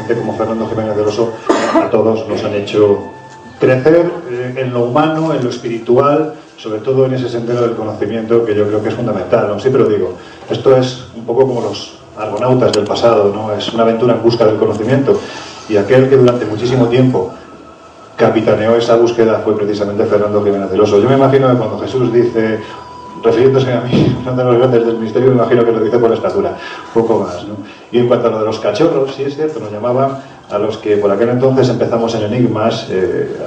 gente como Fernando Jiménez del Oso a todos nos han hecho crecer en lo humano, en lo espiritual, sobre todo en ese sendero del conocimiento que yo creo que es fundamental, ¿no? Siempre lo digo, esto es un poco como los argonautas del pasado, ¿no? Es una aventura en busca del conocimiento, y aquel que durante muchísimo tiempo capitaneó esa búsqueda fue precisamente Fernando Jiménez del Oso. Yo me imagino que cuando Jesús dice, refiriéndose a mí, uno de los grandes del misterio, me imagino que lo dice por la estatura, poco más, ¿no? Y en cuanto a lo de los cachorros, sí es cierto, nos llamaban a los que por aquel entonces empezamos en Enigmas,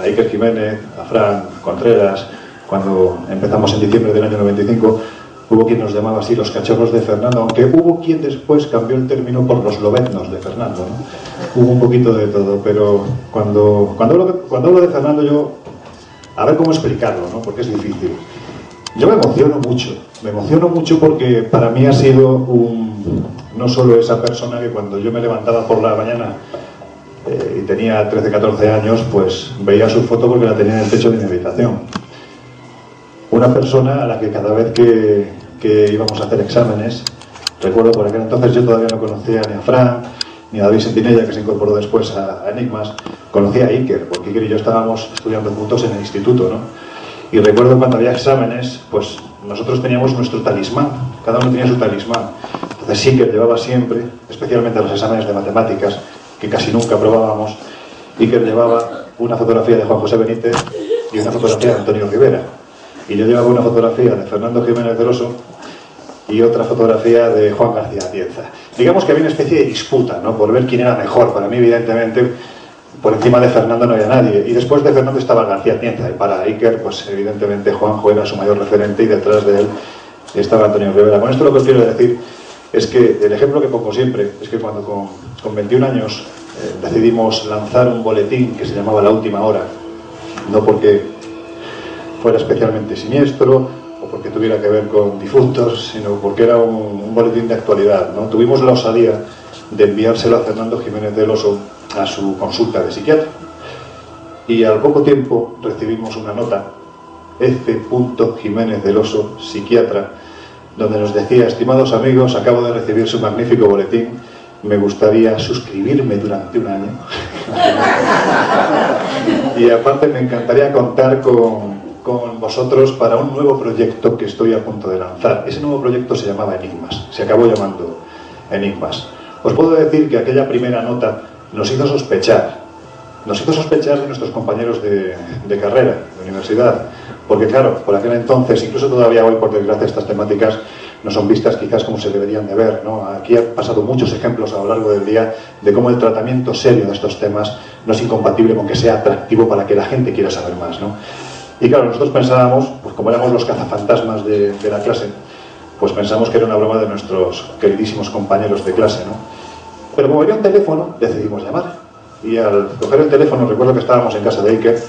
a Iker Jiménez, a Fran Contreras, cuando empezamos en diciembre del año 95, hubo quien nos llamaba así los cachorros de Fernando, aunque hubo quien después cambió el término por los lobeznos de Fernando, ¿no? Hubo un poquito de todo, pero cuando hablo de Fernando yo, a ver cómo explicarlo, ¿no? Porque es difícil. Yo me emociono mucho porque para mí ha sido no solo esa persona que cuando yo me levantaba por la mañana y tenía 13, 14 años, pues veía su foto porque la tenía en el techo de mi habitación. Una persona a la que cada vez que íbamos a hacer exámenes, recuerdo por aquel entonces yo todavía no conocía ni a Fran, ni a David Sentinella, que se incorporó después a Enigmas, conocía a Iker, porque Iker y yo estábamos estudiando juntos en el instituto, ¿no? Y recuerdo cuando había exámenes, pues nosotros teníamos nuestro talismán, cada uno tenía su talismán. Entonces Iker llevaba siempre, especialmente los exámenes de matemáticas, que casi nunca probábamos, Iker llevaba una fotografía de Juan José Benítez y una fotografía de Antonio Rivera. Y yo llevaba una fotografía de Fernando Jiménez del Oso y otra fotografía de Juan García Atienza. Digamos que había una especie de disputa, ¿no? Por ver quién era mejor. Para mí, evidentemente, por encima de Fernando no había nadie. Y después de Fernando estaba García Atienza. Y para Iker, pues evidentemente Juanjo era su mayor referente y detrás de él estaba Antonio Rivera. Con esto lo que os quiero decir es que el ejemplo que pongo siempre es que cuando con 21 años decidimos lanzar un boletín que se llamaba La Última Hora, no porque fuera especialmente siniestro o porque tuviera que ver con difuntos, sino porque era un boletín de actualidad, ¿no? Tuvimos la osadía de enviárselo a Fernando Jiménez del Oso a su consulta de psiquiatra, y al poco tiempo recibimos una nota, F. Jiménez del Oso, psiquiatra, donde nos decía: estimados amigos, acabo de recibir su magnífico boletín, me gustaría suscribirme durante un año y aparte me encantaría contar con vosotros para un nuevo proyecto que estoy a punto de lanzar. Ese nuevo proyecto se llamaba Enigmas, se acabó llamando Enigmas. Os puedo decir que aquella primera nota nos hizo sospechar de nuestros compañeros de carrera, de universidad, porque claro, por aquel entonces, incluso todavía hoy, por desgracia, estas temáticas no son vistas quizás como se deberían de ver, ¿no? Aquí han pasado muchos ejemplos a lo largo del día de cómo el tratamiento serio de estos temas no es incompatible con que sea atractivo para que la gente quiera saber más, ¿no? Y claro, nosotros pensábamos, pues como éramos los cazafantasmas de la clase, pues pensamos que era una broma de nuestros queridísimos compañeros de clase, ¿no? Pero como venía un teléfono, decidimos llamar. Y al coger el teléfono, recuerdo que estábamos en casa de Iker,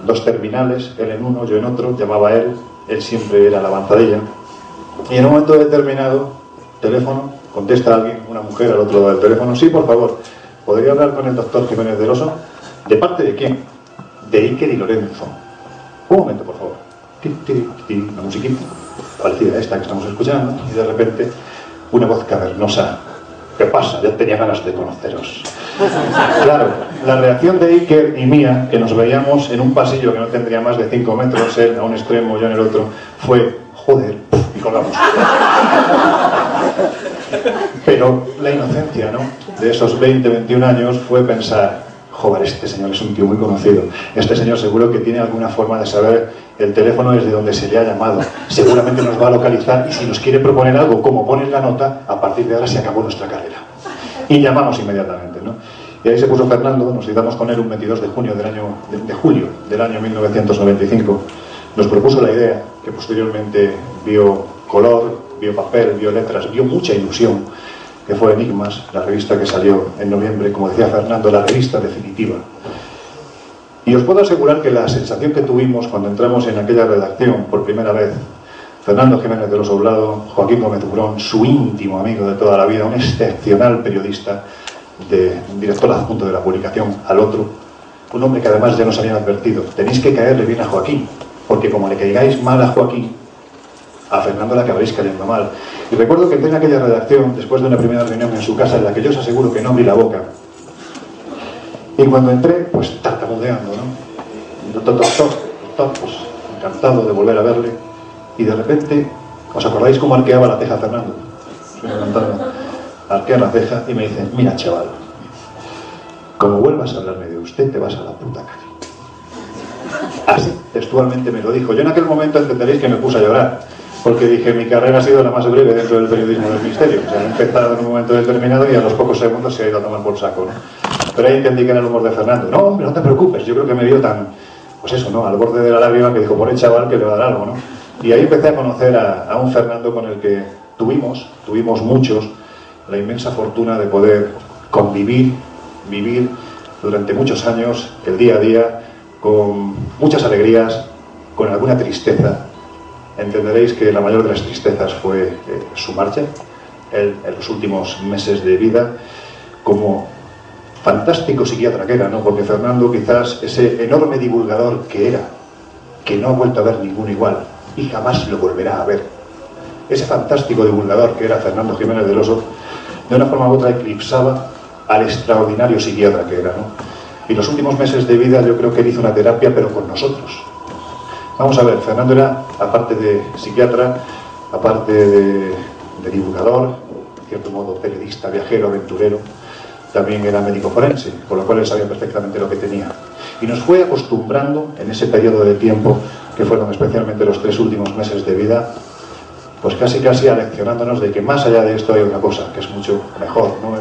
dos terminales, él en uno, yo en otro, llamaba a él siempre era la avanzadilla. Y en un momento determinado, teléfono, contesta alguien, una mujer al otro lado del teléfono: sí, por favor, ¿podría hablar con el doctor Jiménez del Oso? ¿De parte de quién? De Iker y Lorenzo. Un momento, por favor. Una musiquita parecida a esta que estamos escuchando, y de repente una voz cavernosa: ¿qué pasa? Ya tenía ganas de conoceros. Claro, la reacción de Iker y mía, que nos veíamos en un pasillo que no tendría más de 5 metros, él a un extremo, yo en el otro, fue: joder, y colgamos. Pero la inocencia, ¿no?, de esos 20, 21 años fue pensar: joder, este señor es un tío muy conocido, este señor seguro que tiene alguna forma de saber el teléfono desde donde se le ha llamado, seguramente nos va a localizar, y si nos quiere proponer algo como pones la nota, a partir de ahora se acabó nuestra carrera. Y llamamos inmediatamente, ¿no? Y ahí se puso Fernando, nos citamos con él un 22 de julio del año 1995, nos propuso la idea, que posteriormente vio color, vio papel, vio letras, vio mucha ilusión, que fue Enigmas, la revista que salió en noviembre, como decía Fernando, la revista definitiva. Y os puedo asegurar que la sensación que tuvimos cuando entramos en aquella redacción por primera vez, Fernando Jiménez del Oso Blado, Joaquín Gómez Ubrón, su íntimo amigo de toda la vida, un excepcional periodista, director adjunto de la publicación, al otro, un hombre que además ya nos habían advertido: tenéis que caerle bien a Joaquín, porque como le caigáis mal a Joaquín, a Fernando la acabaréis cayendo mal. Y recuerdo que entré en aquella redacción después de una primera reunión en su casa, en la que yo os aseguro que no abrí la boca, Y cuando entré, pues tartamudeando, ¿no? Pues, encantado de volver a verle. Y de repente, ¿os acordáis cómo arqueaba la ceja Fernando? Arquea la ceja y me dice: mira, chaval, como vuelvas a hablarme de usted, te vas a la puta calle. Así, textualmente me lo dijo. Yo en aquel momento entenderéis que me puse a llorar, porque dije, mi carrera ha sido la más breve dentro del periodismo del misterio. O sea, he empezado en un momento determinado y a los pocos segundos se ha ido a tomar por saco, ¿no? Pero ahí entendí que era el humor de Fernando. No, hombre, no te preocupes. Yo creo que me vio tan, pues eso, ¿no? Al borde de la lágrima, que dijo, por el chaval que le va a dar algo, ¿no? Y ahí empecé a conocer a un Fernando con el que tuvimos muchos, la inmensa fortuna de poder convivir, vivir durante muchos años, el día a día, con muchas alegrías, con alguna tristeza. Entenderéis que la mayor de las tristezas fue su marcha, en los últimos meses de vida, como fantástico psiquiatra que era, ¿no? Porque Fernando, quizás ese enorme divulgador que era, que no ha vuelto a ver ninguno igual y jamás lo volverá a ver, ese fantástico divulgador que era Fernando Jiménez del Oso, de una forma u otra eclipsaba al extraordinario psiquiatra que era, ¿no? Y los últimos meses de vida yo creo que él hizo una terapia, pero con nosotros. Vamos a ver, Fernando era, aparte de psiquiatra, aparte de divulgador, en cierto modo periodista, viajero, aventurero, también era médico forense, con lo cual él sabía perfectamente lo que tenía. Y nos fue acostumbrando en ese periodo de tiempo, que fueron especialmente los 3 últimos meses de vida, pues casi aleccionándonos de que más allá de esto hay una cosa, que es mucho mejor, ¿no?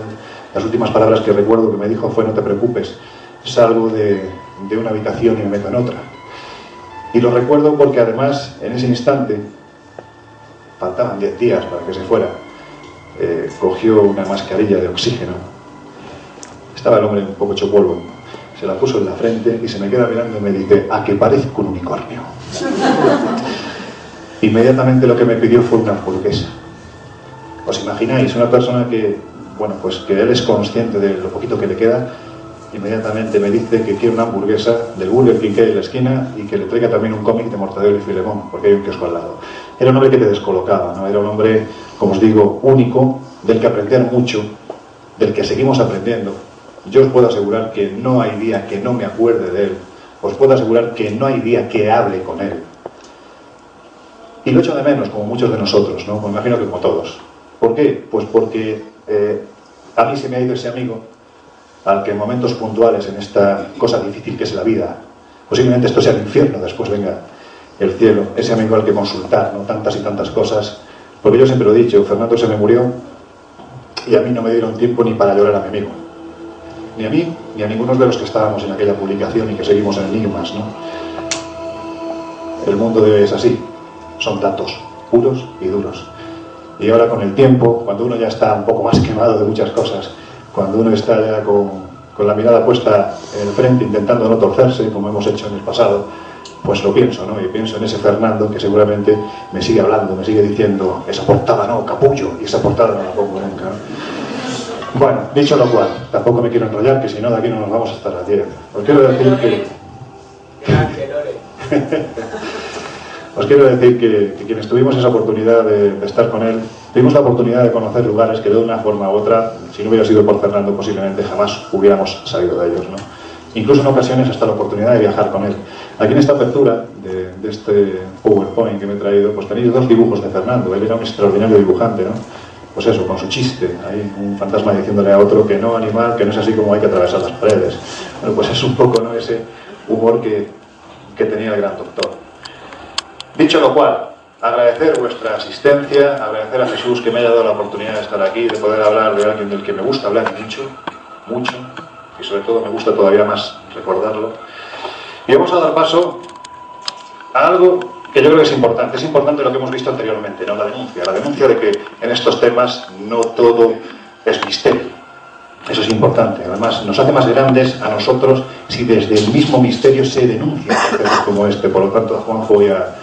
Las últimas palabras que recuerdo que me dijo fue: no te preocupes, salgo de una habitación y me meto en otra. Y lo recuerdo porque además, en ese instante, faltaban 10 días para que se fuera, cogió una mascarilla de oxígeno. Estaba el hombre un poco hecho polvo, se la puso en la frente y se me queda mirando y me dice: a que parezco un unicornio. Inmediatamente lo que me pidió fue una hamburguesa. ¿Os imagináis? Una persona que, bueno, pues que él es consciente de lo poquito que le queda, inmediatamente me dice que quiere una hamburguesa del Burger King que hay en la esquina y que le traiga también un cómic de Mortadelo y Filemón, porque hay un kiosco al lado. Era un hombre que te descolocaba, ¿no? Era un hombre, como os digo, único, del que aprender mucho, del que seguimos aprendiendo. Yo os puedo asegurar que no hay día que no me acuerde de él. Os puedo asegurar que no hay día que hable con él. Y lo echo de menos, como muchos de nosotros, ¿no? Me imagino que como todos. ¿Por qué? Pues porque a mí se me ha ido ese amigo al que en momentos puntuales, en esta cosa difícil que es la vida, posiblemente esto sea el infierno, después venga el cielo, ese amigo al que consultar, ¿no? Tantas y tantas cosas. Porque yo siempre lo he dicho, Fernando se me murió y a mí no me dieron tiempo ni para llorar a mi amigo. Ni a mí, ni a ninguno de los que estábamos en aquella publicación y que seguimos en Enigmas, ¿no? El mundo de hoy es así. Son datos puros y duros. Y ahora con el tiempo, cuando uno ya está un poco más quemado de muchas cosas, cuando uno está ya con la mirada puesta en el frente, intentando no torcerse, como hemos hecho en el pasado, pues lo pienso, ¿no? Y pienso en ese Fernando que seguramente me sigue hablando, me sigue diciendo: esa portada no, capullo, y esa portada no la pongo nunca, ¿no? Bueno, dicho lo cual, tampoco me quiero enrollar, que si no de aquí no nos vamos a estar a 10. Os quiero decir que quienes tuvimos esa oportunidad de estar con él, tuvimos la oportunidad de conocer lugares que de una forma u otra, si no hubiera sido por Fernando, posiblemente jamás hubiéramos salido de ellos, ¿no? Incluso en ocasiones hasta la oportunidad de viajar con él. Aquí en esta apertura de este PowerPoint que me he traído, pues tenéis 2 dibujos de Fernando. Él era un extraordinario dibujante, ¿no? Pues eso, con su chiste, hay un fantasma diciéndole a otro que no, animal, que no es así como hay que atravesar las paredes. Bueno, pues es un poco, ¿no?, ese humor que tenía el gran doctor. Dicho lo cual, agradecer vuestra asistencia, agradecer a Jesús que me haya dado la oportunidad de estar aquí, de poder hablar de alguien del que me gusta hablar mucho, mucho, y sobre todo me gusta todavía más recordarlo. Y vamos a dar paso a algo que yo creo que es importante lo que hemos visto anteriormente, ¿no? La denuncia de que en estos temas no todo es misterio. Eso es importante. Además, nos hace más grandes a nosotros si desde el mismo misterio se denuncia temas como este. Por lo tanto, a Juanjo y a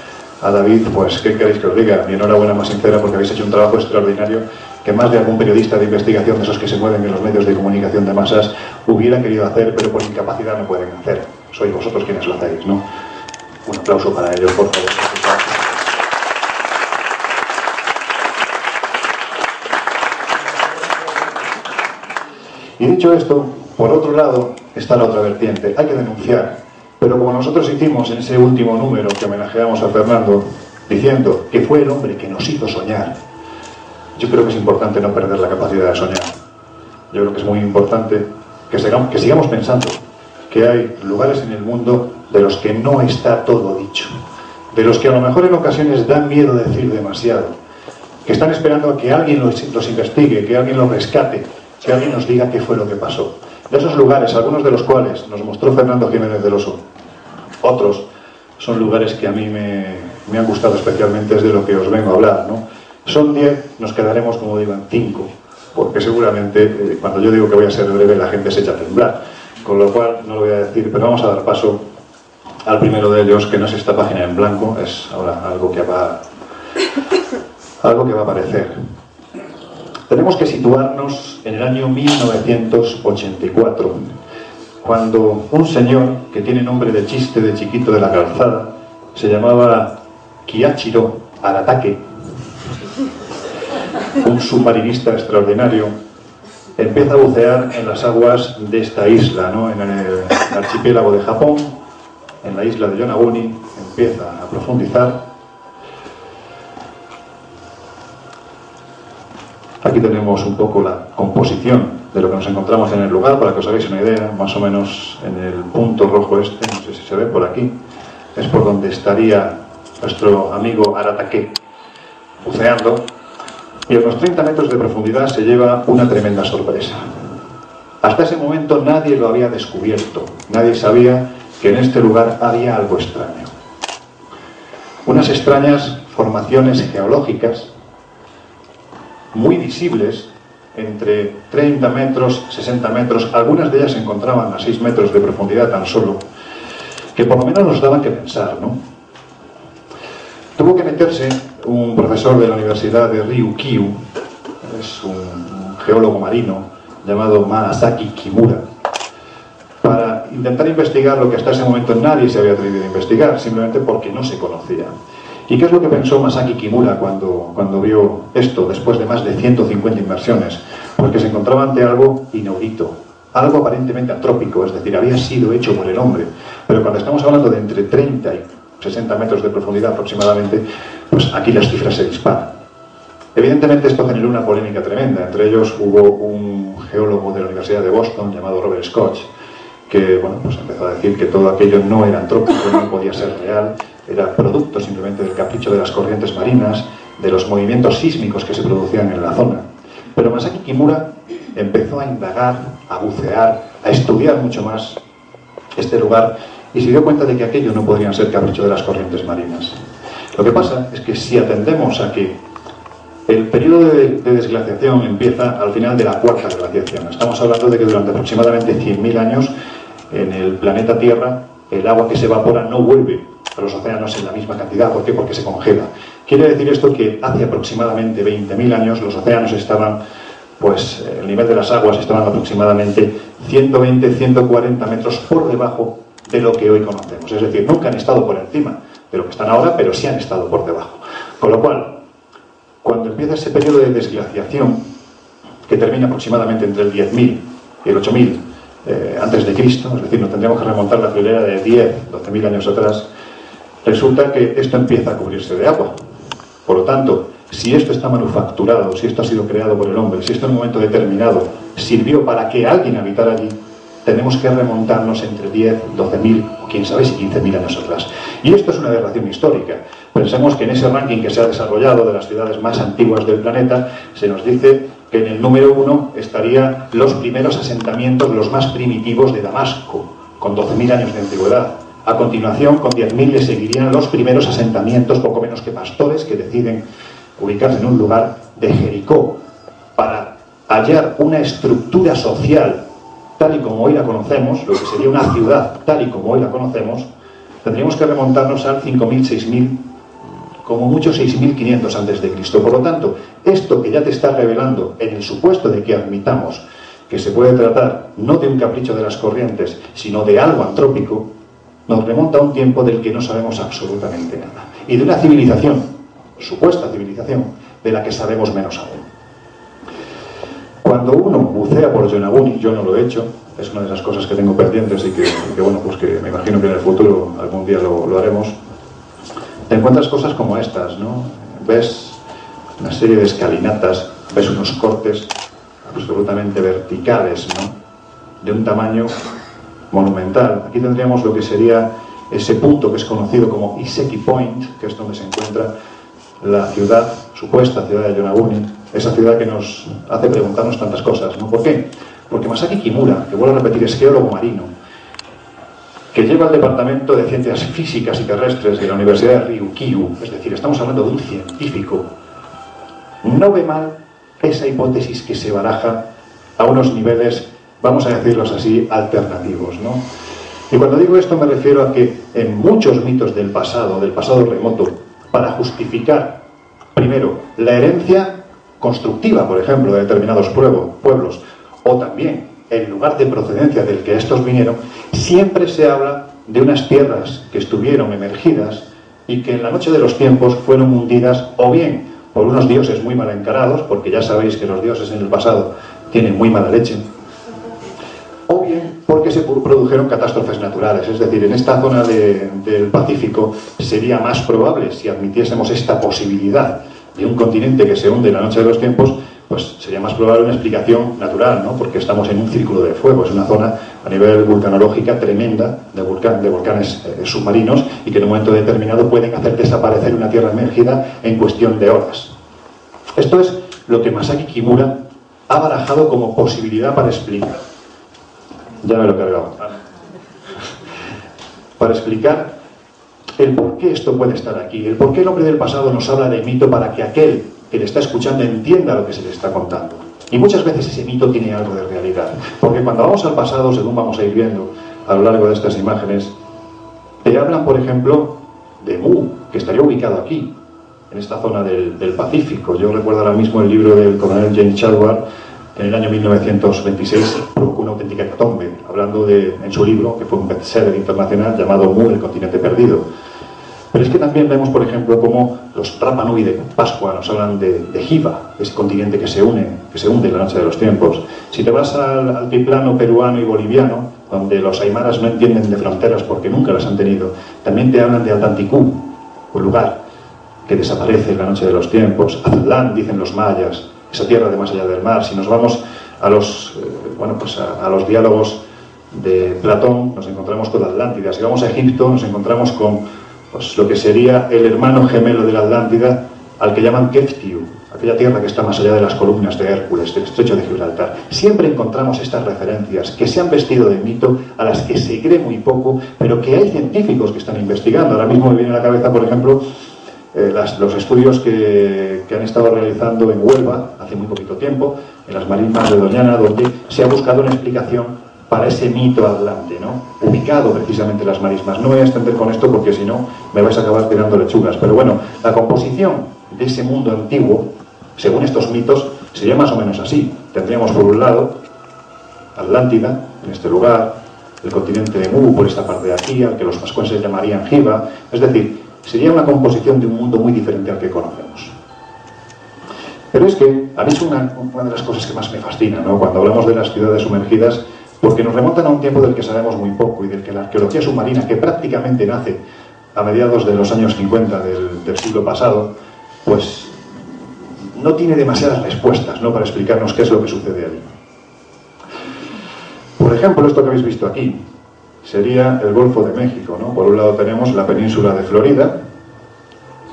David, pues, ¿qué queréis que os diga? Mi enhorabuena más sincera, porque habéis hecho un trabajo extraordinario que más de algún periodista de investigación de esos que se mueven en los medios de comunicación de masas hubiera querido hacer, pero por incapacidad no pueden hacer. Sois vosotros quienes lo hacéis, ¿no? Un aplauso para ellos, por favor. Y dicho esto, por otro lado, está la otra vertiente, hay que denunciar. Pero como nosotros hicimos en ese último número que homenajeamos a Fernando, diciendo que fue el hombre que nos hizo soñar, yo creo que es importante no perder la capacidad de soñar. Yo creo que es muy importante que sigamos pensando que hay lugares en el mundo de los que no está todo dicho, de los que a lo mejor en ocasiones dan miedo decir demasiado, que están esperando a que alguien los investigue, que alguien los rescate, que alguien nos diga qué fue lo que pasó. De esos lugares, algunos de los cuales nos mostró Fernando Jiménez del Oso, otros son lugares que a mí me han gustado especialmente, es de lo que os vengo a hablar, ¿no? Son 10, nos quedaremos, como digo, en 5, porque seguramente cuando yo digo que voy a ser breve la gente se echa a temblar, con lo cual no lo voy a decir, pero vamos a dar paso al primero de ellos, que no es esta página en blanco, es ahora algo que va a aparecer. Tenemos que situarnos en el año 1984, cuando un señor que tiene nombre de chiste de chiquito de la calzada, se llamaba Kiichiro Aratake, un submarinista extraordinario, empieza a bucear en las aguas de esta isla, ¿no? En el archipiélago de Japón, en la isla de Yonaguni, empieza a profundizar. Aquí tenemos un poco la composición de lo que nos encontramos en el lugar, para que os hagáis una idea, más o menos en el punto rojo este, no sé si se ve por aquí, es por donde estaría nuestro amigo Aratake buceando, y a unos 30 metros de profundidad se lleva una tremenda sorpresa. Hasta ese momento nadie lo había descubierto, nadie sabía que en este lugar había algo extraño. Unas extrañas formaciones geológicas, muy visibles, entre 30 metros, 60 metros, algunas de ellas se encontraban a 6 metros de profundidad tan solo, que por lo menos nos daban que pensar, ¿no? Tuvo que meterse un profesor de la Universidad de Ryukyu, es un geólogo marino llamado Masaki Kimura, para intentar investigar lo que hasta ese momento nadie se había atrevido a investigar, simplemente porque no se conocía. ¿Y qué es lo que pensó Masaki Kimura cuando vio esto, después de más de 150 inmersiones? Porque se encontraba ante algo inaudito, algo aparentemente antrópico, es decir, había sido hecho por el hombre. Pero cuando estamos hablando de entre 30 y 60 metros de profundidad aproximadamente, pues aquí las cifras se disparan. Evidentemente esto generó una polémica tremenda. Entre ellos hubo un geólogo de la Universidad de Boston llamado Robert Scotch, que bueno, pues empezó a decir que todo aquello no era antrópico, no podía ser real, era producto simplemente del capricho de las corrientes marinas, de los movimientos sísmicos que se producían en la zona. Pero Masaki Kimura empezó a indagar, a bucear, a estudiar mucho más este lugar y se dio cuenta de que aquello no podrían ser capricho de las corrientes marinas. Lo que pasa es que si atendemos a que el periodo de desglaciación empieza al final de la cuarta glaciación, estamos hablando de que durante aproximadamente 100.000 años en el planeta Tierra el agua que se evapora no vuelve a los océanos en la misma cantidad. ¿Por qué? Porque se congela. Quiere decir esto que hace aproximadamente 20.000 años los océanos estaban, pues el nivel de las aguas estaban aproximadamente 120-140 metros por debajo de lo que hoy conocemos. Es decir, nunca han estado por encima de lo que están ahora, pero sí han estado por debajo. Con lo cual, cuando empieza ese periodo de desglaciación, que termina aproximadamente entre el 10.000 y el 8.000 antes de Cristo, es decir, nos tendríamos que remontar la friolera de 10-12.000 años atrás, resulta que esto empieza a cubrirse de agua. Por lo tanto, si esto está manufacturado, si esto ha sido creado por el hombre, si esto en un momento determinado sirvió para que alguien habitara allí, tenemos que remontarnos entre 10, 12.000 o quién sabe si 15.000 años atrás. Y esto es una aberración histórica. Pensemos que en ese ranking que se ha desarrollado de las ciudades más antiguas del planeta, se nos dice que en el número 1 estarían los primeros asentamientos, los más primitivos de Damasco, con 12.000 años de antigüedad. A continuación, con 10.000 le seguirían los primeros asentamientos, poco menos que pastores, que deciden ubicarse en un lugar de Jericó, para hallar una estructura social tal y como hoy la conocemos, lo que sería una ciudad tal y como hoy la conocemos, tendríamos que remontarnos al 5.000, 6.000, como mucho 6.500 antes de Cristo. Por lo tanto, esto que ya te está revelando, en el supuesto de que admitamos que se puede tratar no de un capricho de las corrientes, sino de algo antrópico, nos remonta a un tiempo del que no sabemos absolutamente nada. Y de una civilización, supuesta civilización, de la que sabemos menos aún. Cuando uno bucea por Yonaguni, yo no lo he hecho, es una de las cosas que tengo pendientes y que bueno, pues que me imagino que en el futuro algún día lo haremos. Te encuentras cosas como estas, ¿no? Ves una serie de escalinatas, ves unos cortes absolutamente verticales, ¿no? De un tamaño monumental. Aquí tendríamos lo que sería ese punto que es conocido como Iseki Point, que es donde se encuentra la ciudad, supuesta ciudad de Yonaguni, esa ciudad que nos hace preguntarnos tantas cosas, ¿no? ¿Por qué? Porque Masaki Kimura, que vuelvo a repetir, es geólogo marino, que lleva el Departamento de Ciencias Físicas y Terrestres de la Universidad de Ryukyu, es decir, estamos hablando de un científico, no ve mal esa hipótesis que se baraja a unos niveles, vamos a decirlos así, alternativos, ¿no? Y cuando digo esto me refiero a que en muchos mitos del pasado remoto, para justificar, primero, la herencia constructiva, por ejemplo, de determinados pueblos, o también el lugar de procedencia del que estos vinieron, siempre se habla de unas tierras que estuvieron emergidas y que en la noche de los tiempos fueron hundidas o bien por unos dioses muy mal encarados, porque ya sabéis que los dioses en el pasado tienen muy mala leche, o bien porque se produjeron catástrofes naturales. Es decir, en esta zona del Pacífico sería más probable, si admitiésemos esta posibilidad de un continente que se hunde en la noche de los tiempos, pues sería más probable una explicación natural, ¿no? Porque estamos en un círculo de fuego, es una zona a nivel vulcanológica tremenda de volcanes submarinos y que en un momento determinado pueden hacer desaparecer una tierra emergida en cuestión de horas. Esto es lo que Masaki Kimura ha barajado como posibilidad para explicar. Ya me lo he cargado. Para explicar el por qué esto puede estar aquí, el por qué el hombre del pasado nos habla de mito para que aquel que le está escuchando entienda lo que se le está contando. Y muchas veces ese mito tiene algo de realidad. Porque cuando vamos al pasado, según vamos a ir viendo a lo largo de estas imágenes, te hablan, por ejemplo, de Mu, que estaría ubicado aquí, en esta zona del Pacífico. Yo recuerdo ahora mismo el libro del coronel James Chadwell, que en el año 1926 provocó una auténtica hecatombe, hablando en su libro, que fue un bestseller internacional, llamado Mu, el continente perdido. Pero es que también vemos, por ejemplo, cómo los Rapa Nui de Pascua nos hablan de Jiva, ese continente que se hunde en la noche de los tiempos. Si te vas al altiplano peruano y boliviano, donde los aymaras no entienden de fronteras porque nunca las han tenido, también te hablan de Atlántico, un lugar que desaparece en la noche de los tiempos. Aztlán, dicen los mayas, esa tierra de más allá del mar. Si nos vamos a los diálogos de Platón, nos encontramos con la Atlántida. Si vamos a Egipto, nos encontramos con lo que sería el hermano gemelo de la Atlántida, al que llaman Keftiu, aquella tierra que está más allá de las columnas de Hércules, del estrecho de Gibraltar. Siempre encontramos estas referencias que se han vestido de mito, a las que se cree muy poco, pero que hay científicos que están investigando. Ahora mismo me viene a la cabeza, por ejemplo, los estudios que han estado realizando en Huelva hace muy poquito tiempo, en las marismas de Doñana, donde se ha buscado una explicación para ese mito atlante, ¿no? Ubicado precisamente en las marismas. No voy a extender con esto porque si no me vais a acabar tirando lechugas, pero bueno, la composición de ese mundo antiguo, según estos mitos, sería más o menos así. Tendríamos por un lado Atlántida, en este lugar, el continente de Mu, por esta parte de aquí, al que los pascuenses llamarían Jiva, es decir, sería una composición de un mundo muy diferente al que conocemos. Pero es que a mí es una de las cosas que más me fascina, ¿no? Cuando hablamos de las ciudades sumergidas, porque nos remontan a un tiempo del que sabemos muy poco y del que la arqueología submarina, que prácticamente nace a mediados de los años 50 del siglo pasado, pues no tiene demasiadas respuestas, ¿no?, para explicarnos qué es lo que sucede allí. Por ejemplo, esto que habéis visto aquí sería el Golfo de México, ¿no? Por un lado tenemos la península de Florida,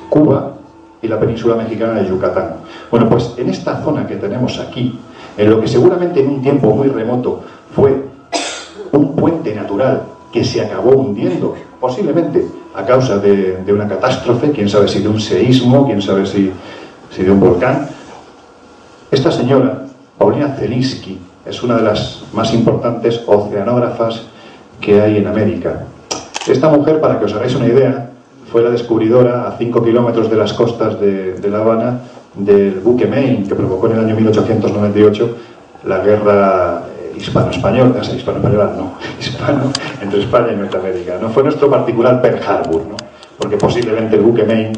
Cuba y la península mexicana de Yucatán. Bueno, pues en esta zona que tenemos aquí, en lo que seguramente en un tiempo muy remoto fue un puente natural que se acabó hundiendo, posiblemente a causa de una catástrofe, quién sabe si de un seísmo, quién sabe si de un volcán. Esta señora, Paulina Zelinsky, es una de las más importantes oceanógrafas que hay en América. Esta mujer, para que os hagáis una idea, fue la descubridora a 5 kilómetros de las costas de La Habana del buque Maine, que provocó en el año 1898 la guerra hispano-española, hispano entre España y Norteamérica, ¿no? Fue nuestro particular Pearl Harbor, ¿no? Porque posiblemente el buque Maine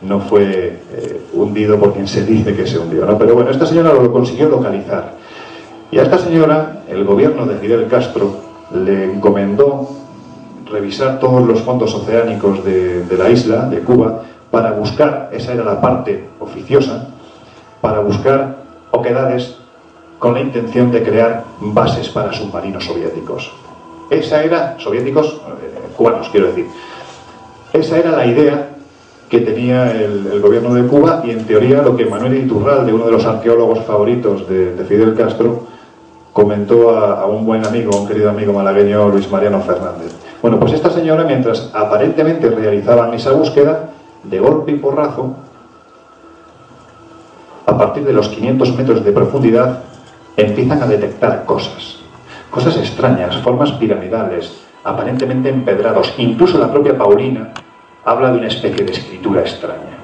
no fue hundido por quien se dice que se hundió, ¿no? Pero bueno, esta señora lo consiguió localizar. Y a esta señora, el gobierno de Fidel Castro le encomendó revisar todos los fondos oceánicos de la isla, de Cuba, para buscar, esa era la parte oficiosa, para buscar oquedades con la intención de crear bases para submarinos soviéticos. Esa era, soviéticos, cubanos quiero decir, esa era la idea que tenía el gobierno de Cuba, y en teoría lo que Manuel Iturralde, uno de los arqueólogos favoritos de Fidel Castro, comentó a un buen amigo, un querido amigo malagueño, Luis Mariano Fernández. Bueno, pues esta señora, mientras aparentemente realizaban esa búsqueda, de golpe y porrazo, a partir de los 500 metros de profundidad, empiezan a detectar cosas extrañas, formas piramidales, aparentemente empedrados. Incluso la propia Paulina habla de una especie de escritura extraña.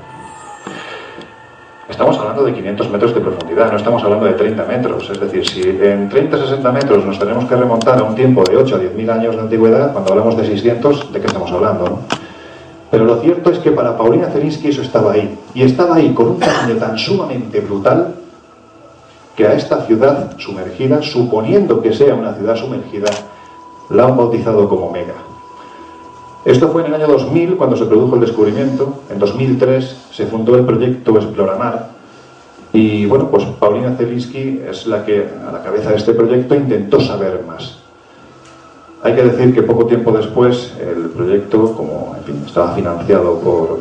Estamos hablando de 500 metros de profundidad, no estamos hablando de 30 metros. Es decir, si en 30-60 metros nos tenemos que remontar a un tiempo de 8 a 10.000 años de antigüedad, cuando hablamos de 600, ¿de qué estamos hablando, no? Pero lo cierto es que para Paulina Zelinsky eso estaba ahí. Y estaba ahí con un tamaño tan sumamente brutal que a esta ciudad sumergida, suponiendo que sea una ciudad sumergida, la han bautizado como Mega. Esto fue en el año 2000 cuando se produjo el descubrimiento. En 2003 se fundó el proyecto Exploramar. Y bueno, pues Paulina Zelinsky es la que, a la cabeza de este proyecto, intentó saber más. Hay que decir que poco tiempo después el proyecto, como en fin, estaba financiado por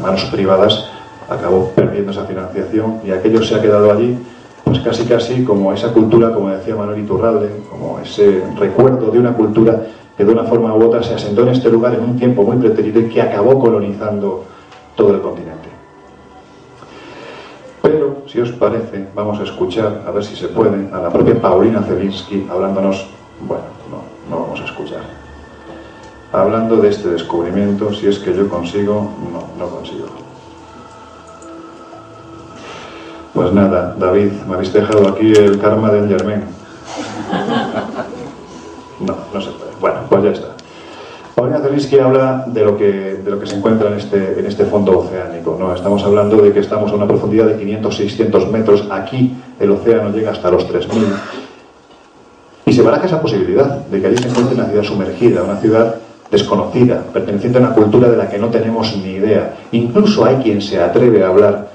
manos privadas, acabó perdiendo esa financiación y aquello se ha quedado allí, pues casi como esa cultura, como decía Manuel Iturralde, como ese recuerdo de una cultura que de una forma u otra se asentó en este lugar en un tiempo muy pretérito y que acabó colonizando todo el continente. Pero, si os parece, vamos a escuchar, a ver si se puede, a la propia Paulina Zelinsky hablándonos, bueno, no vamos a escuchar, hablando de este descubrimiento. Si es que yo consigo, no consigo. Pues nada, David, me habéis dejado aquí el karma del Germain. No se puede. Bueno, pues ya está. Paulina Zelinsky habla de lo que se encuentra en este fondo oceánico, ¿no? Estamos hablando de que estamos a una profundidad de 500-600 metros. Aquí el océano llega hasta los 3.000. Y se baraja esa posibilidad de que allí se encuentre una ciudad sumergida, una ciudad desconocida, perteneciente a una cultura de la que no tenemos ni idea. Incluso hay quien se atreve a hablar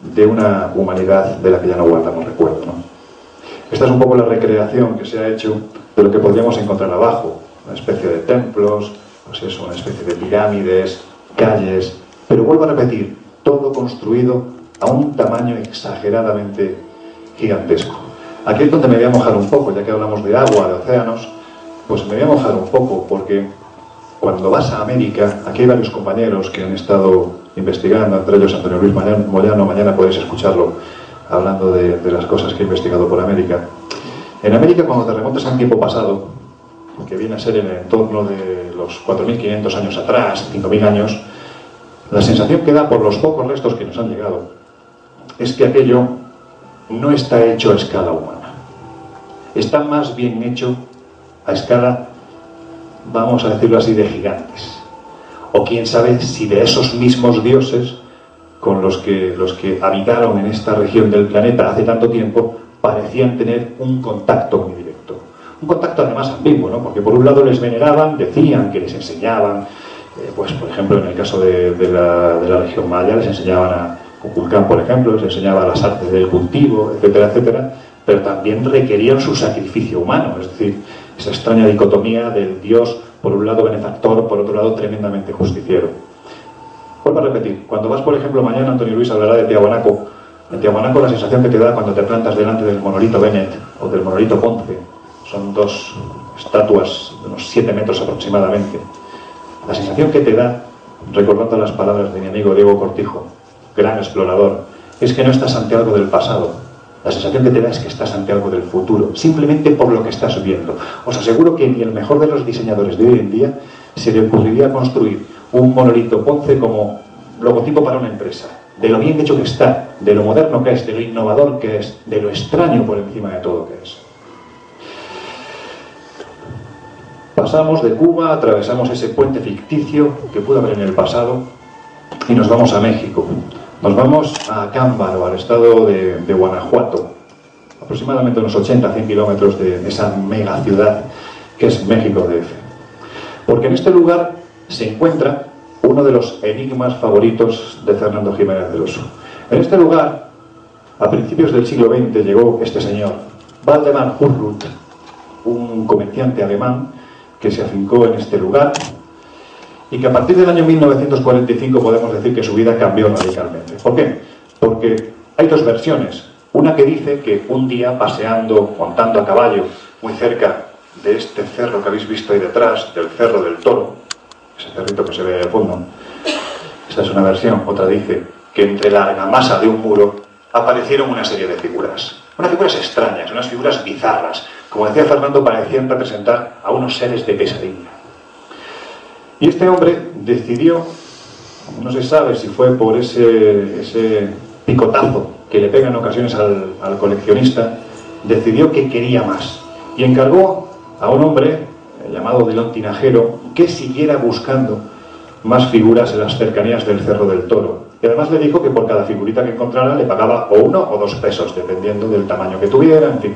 de una humanidad de la que ya no guardamos recuerdo, ¿no? Esta es un poco la recreación que se ha hecho de lo que podríamos encontrar abajo, una especie de templos, pues eso, una especie de pirámides, calles, pero vuelvo a repetir, todo construido a un tamaño exageradamente gigantesco. Aquí es donde me voy a mojar un poco, ya que hablamos de agua, de océanos, pues me voy a mojar un poco, porque cuando vas a América, aquí hay varios compañeros que han estado investigando, entre ellos Antonio Luis Moyano, mañana podéis escucharlo, hablando de las cosas que he investigado por América. En América, cuando te remontas a un tiempo pasado, que viene a ser en el entorno de los 4.500 años atrás, 5.000 años, la sensación que da por los pocos restos que nos han llegado es que aquello no está hecho a escala humana. Está más bien hecho a escala, vamos a decirlo así, de gigantes. O quién sabe si de esos mismos dioses con los que habitaron en esta región del planeta hace tanto tiempo parecían tener un contacto muy directo. Un contacto además ambiguo, ¿no? Porque por un lado les veneraban, decían que les enseñaban, pues por ejemplo en el caso de la región maya les enseñaban a Kukulcán, por ejemplo, les enseñaba las artes del cultivo, etcétera, etcétera, pero también requerían su sacrificio humano, es decir, esa extraña dicotomía del dios, por un lado benefactor, por otro lado tremendamente justiciero. Vuelvo a repetir, cuando vas, por ejemplo, mañana Antonio Luis hablará de Tiahuanaco. En Tiahuanaco la sensación que te da cuando te plantas delante del monolito Bennett o del monolito Ponce, son dos estatuas de unos 7 metros aproximadamente, la sensación que te da, recordando las palabras de mi amigo Diego Cortijo, gran explorador, es que no estás ante algo del pasado. La sensación que te da es que estás ante algo del futuro, simplemente por lo que estás viendo. Os aseguro que ni el mejor de los diseñadores de hoy en día se le ocurriría construir un monolito Ponce como logotipo para una empresa. De lo bien hecho que está, de lo moderno que es, de lo innovador que es, de lo extraño por encima de todo que es. Pasamos de Cuba, atravesamos ese puente ficticio que pudo haber en el pasado y nos vamos a México. Nos vamos a Acámbaro, al estado de Guanajuato, aproximadamente unos 80-100 kilómetros de esa mega ciudad que es México DF. Porque en este lugar se encuentra uno de los enigmas favoritos de Fernando Jiménez del Oso. En este lugar, a principios del siglo XX, llegó este señor, Waldemar Hurruth, un comerciante alemán que se afincó en este lugar y que a partir del año 1945 podemos decir que su vida cambió radicalmente. ¿Por qué? Porque hay dos versiones. Una que dice que un día paseando, montando a caballo, muy cerca de este cerro que habéis visto ahí detrás, del Cerro del Toro, ese cerrito que se ve ahí al fondo, esta es una versión. Otra dice que entre la argamasa de un muro aparecieron una serie de figuras. Unas figuras extrañas, unas figuras bizarras. Como decía Fernando, parecían representar a unos seres de pesadilla. Y este hombre decidió, no se sabe si fue por ese picotazo que le pega en ocasiones al coleccionista, decidió que quería más. Y encargó a un hombre llamado Delón Tinajero que siguiera buscando más figuras en las cercanías del Cerro del Toro. Y además le dijo que por cada figurita que encontrara le pagaba o 1 o 2 pesos, dependiendo del tamaño que tuviera, en fin.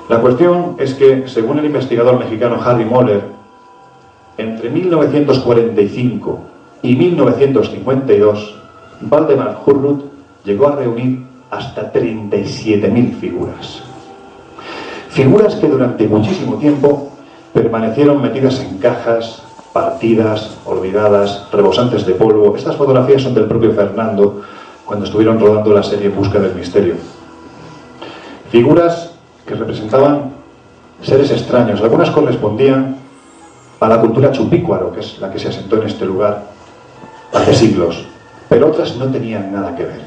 La cuestión es que, según el investigador mexicano Harry Moller, entre 1945 y 1952, Waldemar Hurruth llegó a reunir hasta 37.000 figuras. Figuras que durante muchísimo tiempo permanecieron metidas en cajas, partidas, olvidadas, rebosantes de polvo. Estas fotografías son del propio Fernando cuando estuvieron rodando la serie En busca del misterio. Figuras que representaban seres extraños. Algunas correspondían a la cultura chupícuaro, que es la que se asentó en este lugar hace siglos, pero otras no tenían nada que ver.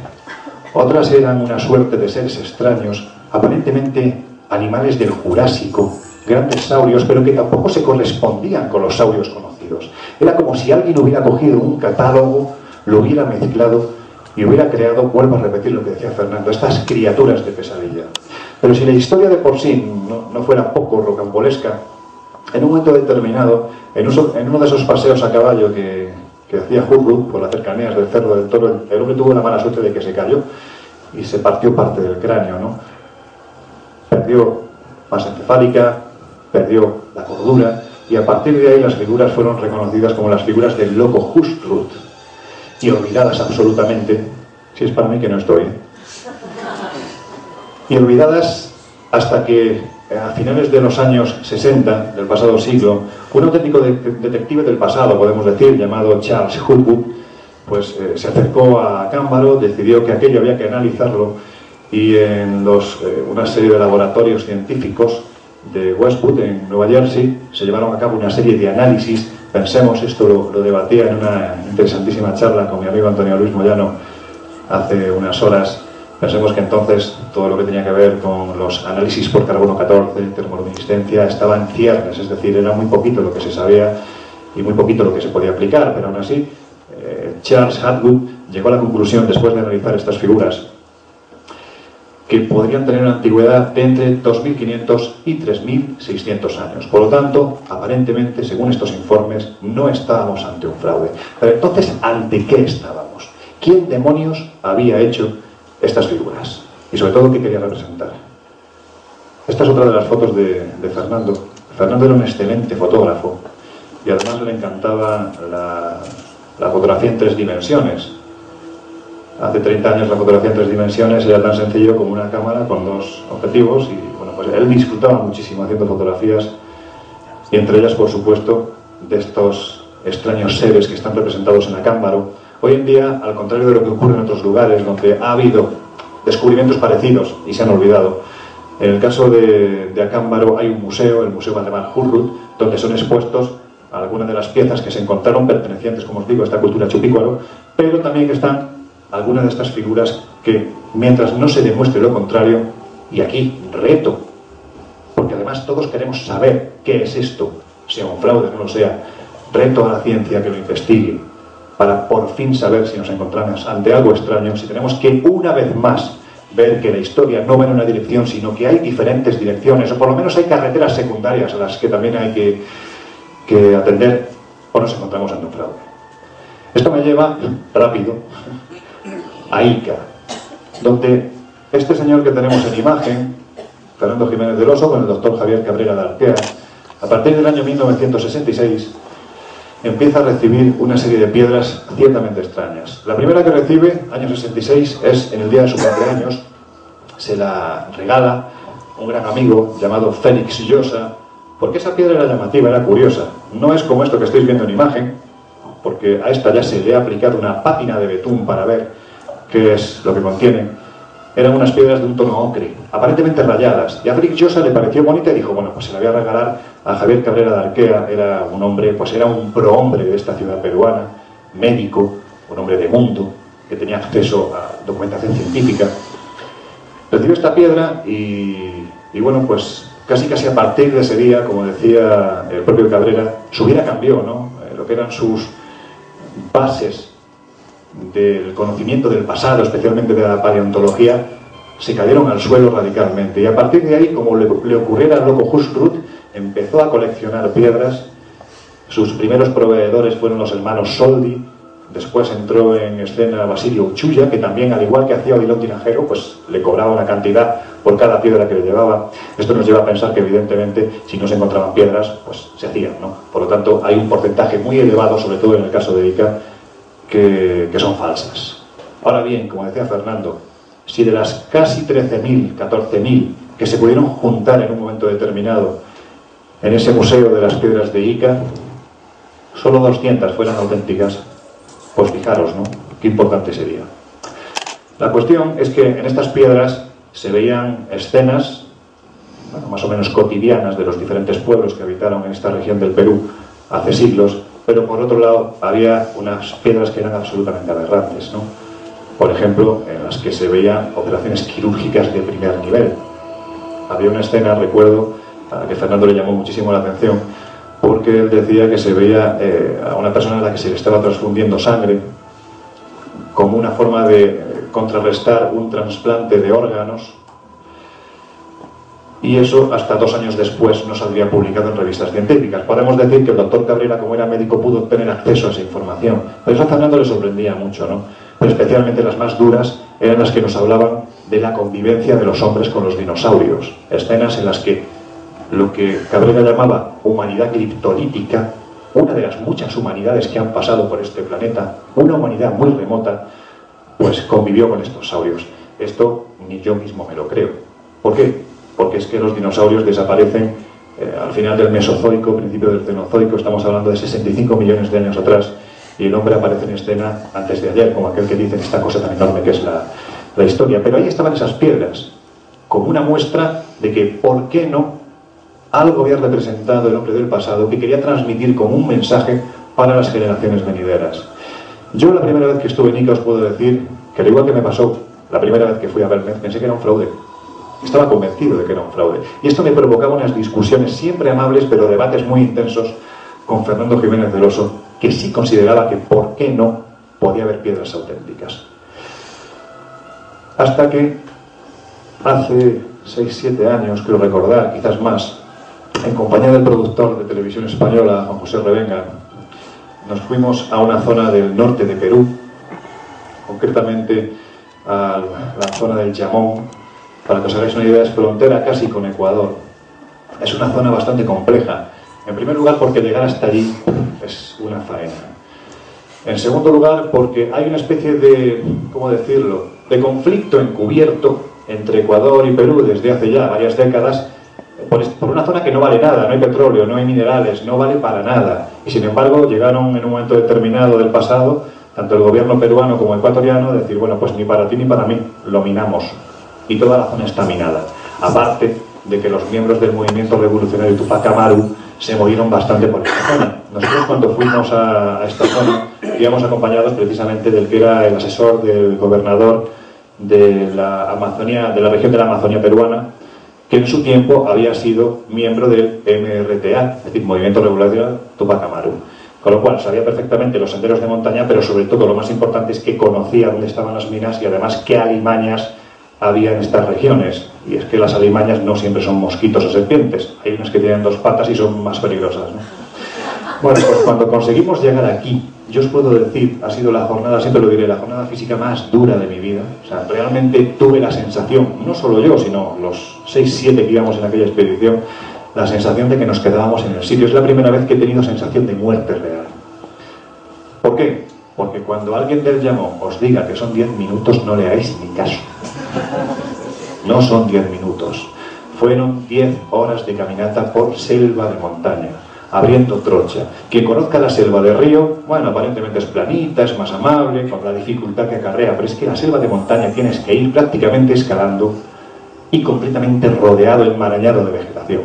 Otras eran una suerte de seres extraños, aparentemente animales del Jurásico, grandes saurios, pero que tampoco se correspondían con los saurios conocidos. Era como si alguien hubiera cogido un catálogo, lo hubiera mezclado y hubiera creado, vuelvo a repetir lo que decía Fernando, estas criaturas de pesadilla. Pero si la historia de por sí no fuera poco rocambolesca, en un momento determinado, en uno de esos paseos a caballo que hacía Hurruth por las cercanías del Cerro del Toro, el hombre tuvo la mala suerte de que se cayó y se partió parte del cráneo, ¿no? Perdió masa encefálica, perdió la cordura, y a partir de ahí las figuras fueron reconocidas como las figuras del loco Hurruth y olvidadas absolutamente, si es para mí que no estoy, y olvidadas hasta que a finales de los años 60 del pasado siglo, un auténtico detective del pasado, podemos decir, llamado Charles Hurwood, pues se acercó a Cámbaro, decidió que aquello había que analizarlo, y en una serie de laboratorios científicos de Westwood, en Nueva Jersey, se llevaron a cabo una serie de análisis. Pensemos, esto lo debatía en una interesantísima charla con mi amigo Antonio Luis Moyano hace unas horas. Pensemos que entonces todo lo que tenía que ver con los análisis por carbono 14, termoluminiscencia, estaba en ciernes, es decir, era muy poquito lo que se sabía y muy poquito lo que se podía aplicar, pero aún así Charles Hurwood llegó a la conclusión, después de analizar estas figuras, que podrían tener una antigüedad de entre 2.500 y 3.600 años. Por lo tanto, aparentemente, según estos informes, no estábamos ante un fraude. Pero entonces, ¿ante qué estábamos? ¿Quién demonios había hecho estas figuras? Y sobre todo, ¿qué quería representar? Esta es otra de las fotos de Fernando. Fernando era un excelente fotógrafo y además le encantaba la fotografía en 3 dimensiones. Hace 30 años la fotografía en 3 dimensiones era tan sencillo como una cámara con 2 objetivos y bueno, pues él disfrutaba muchísimo haciendo fotografías, y entre ellas, por supuesto, de estos extraños seres que están representados en Acámbaro. Hoy en día, al contrario de lo que ocurre en otros lugares donde ha habido descubrimientos parecidos y se han olvidado, en el caso de Acámbaro hay un museo, el Museo Waldemar Hurruth, donde son expuestos algunas de las piezas que se encontraron pertenecientes, como os digo, a esta cultura chupícuaro, pero también están algunas de estas figuras que, mientras no se demuestre lo contrario, y aquí reto, porque además todos queremos saber qué es esto, sea un fraude, no lo sea, reto a la ciencia que lo investigue, para por fin saber si nos encontramos ante algo extraño, si tenemos que una vez más ver que la historia no va en una dirección, sino que hay diferentes direcciones, o por lo menos hay carreteras secundarias a las que también hay que atender, o nos encontramos ante un fraude. Esto me lleva rápido a Ica, donde este señor que tenemos en imagen Fernando Jiménez del Oso con el doctor Javier Cabrera de Arquea, a partir del año 1966 empieza a recibir una serie de piedras ciertamente extrañas. La primera que recibe, año 66, es en el día de su cumpleaños. Se la regala un gran amigo llamado Félix Llosa, porque esa piedra era llamativa, era curiosa. No es como esto que estáis viendo en imagen, porque a esta ya se le ha aplicado una pátina de betún para ver qué es lo que contiene. Eran unas piedras de un tono ocre, aparentemente rayadas, y a Félix Llosa le pareció bonita y dijo, bueno, pues se la voy a regalar a Javier Cabrera de Arquea. Era un hombre, pues era un prohombre de esta ciudad peruana, médico, un hombre de mundo, que tenía acceso a documentación científica. Recibió esta piedra y bueno, pues casi a partir de ese día, como decía el propio Cabrera, su vida cambió, ¿no? Lo que eran sus bases del conocimiento del pasado, especialmente de la paleontología, se cayeron al suelo radicalmente. Y a partir de ahí, como le ocurriera al loco Husrut, empezó a coleccionar piedras. Sus primeros proveedores fueron los hermanos Soldi. Después entró en escena Basilio Uchuya, que también, al igual que hacía Odilon Tinajero, pues le cobraba una cantidad por cada piedra que le llevaba. Esto nos lleva a pensar que, evidentemente, si no se encontraban piedras, pues se hacían, ¿no? Por lo tanto, hay un porcentaje muy elevado, sobre todo en el caso de Ica, que son falsas. Ahora bien, como decía Fernando, si de las casi 13.000, 14.000 que se pudieron juntar en un momento determinado en ese museo de las piedras de Ica, solo 200 fueran auténticas, pues fijaros, ¿no? Qué importante sería. La cuestión es que en estas piedras se veían escenas, bueno, más o menos cotidianas, de los diferentes pueblos que habitaron en esta región del Perú hace siglos, pero por otro lado había unas piedras que eran absolutamente aberrantes, ¿no? Por ejemplo, en las que se veían operaciones quirúrgicas de primer nivel. Había una escena, recuerdo, a la que Fernando le llamó muchísimo la atención, porque él decía que se veía a una persona a la que se le estaba transfundiendo sangre como una forma de contrarrestar un trasplante de órganos, y eso hasta 2 años después no saldría publicado en revistas científicas. Podemos decir que el doctor Cabrera, como era médico, pudo tener acceso a esa información, pero eso a Fernando le sorprendía mucho, ¿no? Pero especialmente las más duras eran las que nos hablaban de la convivencia de los hombres con los dinosaurios, escenas en las que lo que Cabrera llamaba humanidad criptolítica, una de las muchas humanidades que han pasado por este planeta, una humanidad muy remota, pues convivió con estos saurios. Esto ni yo mismo me lo creo. ¿Por qué? Porque es que los dinosaurios desaparecen al final del Mesozoico, principio del Cenozoico. Estamos hablando de 65 millones de años atrás, y el hombre aparece en escena antes de ayer, como aquel que dice esta cosa tan enorme que es la historia. Pero ahí estaban esas piedras, como una muestra de que, ¿por qué no?, algo había representado el hombre del pasado que quería transmitir como un mensaje para las generaciones venideras. Yo la primera vez que estuve en Ica os puedo decir que, al igual que me pasó la primera vez que fui a Belmez, pensé que era un fraude. Estaba convencido de que era un fraude. Y esto me provocaba unas discusiones siempre amables, pero debates muy intensos, con Fernando Jiménez del Oso, que sí consideraba que por qué no podía haber piedras auténticas. Hasta que hace 6-7 años, creo recordar, quizás más, en compañía del productor de televisión española, Juan José Revenga, nos fuimos a una zona del norte de Perú, concretamente a la zona del Llamón. Para que os hagáis una idea, es frontera casi con Ecuador. Es una zona bastante compleja. En primer lugar, porque llegar hasta allí es una faena. En segundo lugar, porque hay una especie de, ¿cómo decirlo?, de conflicto encubierto entre Ecuador y Perú desde hace ya varias décadas, por una zona que no vale nada, no hay petróleo, no hay minerales, no vale para nada. Y sin embargo, llegaron en un momento determinado del pasado, tanto el gobierno peruano como ecuatoriano, a decir, bueno, pues ni para ti ni para mí, lo minamos. Y toda la zona está minada. Aparte de que los miembros del movimiento revolucionario Tupac Amaru se movieron bastante por esta zona. Nosotros, cuando fuimos a esta zona, íbamos acompañados precisamente del que era el asesor del gobernador de la Amazonía, de la región de la Amazonía peruana, que en su tiempo había sido miembro del MRTA, es decir, Movimiento Revolucionario Tupac Amaru. Con lo cual sabía perfectamente los senderos de montaña, pero sobre todo lo más importante es que conocía dónde estaban las minas y además qué alimañas había en estas regiones. Y es que las alimañas no siempre son mosquitos o serpientes, hay unas que tienen 2 patas y son más peligrosas, ¿no? Bueno, pues cuando conseguimos llegar aquí, yo os puedo decir, ha sido la jornada, siempre lo diré, la jornada física más dura de mi vida. O sea, realmente tuve la sensación, no solo yo, sino los 6-7 que íbamos en aquella expedición, la sensación de que nos quedábamos en el sitio. Es la primera vez que he tenido sensación de muerte real. ¿Por qué? Porque cuando alguien del Llamó os diga que son 10 minutos, no le hagáis ni caso. No son 10 minutos. Fueron 10 horas de caminata por selva de montaña, abriendo trocha. Quien conozca la selva de río, bueno, aparentemente es planita, es más amable, con la dificultad que acarrea, pero es que la selva de montaña tienes que ir prácticamente escalando y completamente rodeado, enmarañado de vegetación.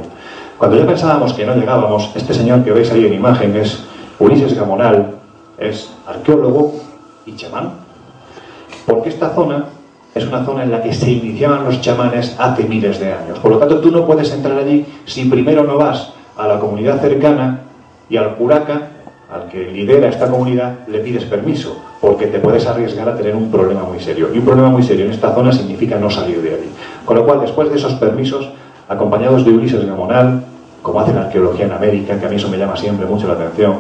Cuando ya pensábamos que no llegábamos, este señor que veis ahí en imagen es Ulises Gamonal, es arqueólogo y chamán, porque esta zona es una zona en la que se iniciaban los chamanes hace miles de años. Por lo tanto, tú no puedes entrar allí si primero no vas a la comunidad cercana y al curaca, al que lidera esta comunidad, le pides permiso, porque te puedes arriesgar a tener un problema muy serio. Y un problema muy serio en esta zona significa no salir de allí. Con lo cual, después de esos permisos, acompañados de Ulises Gamonal, como hace la arqueología en América, que a mí eso me llama siempre mucho la atención,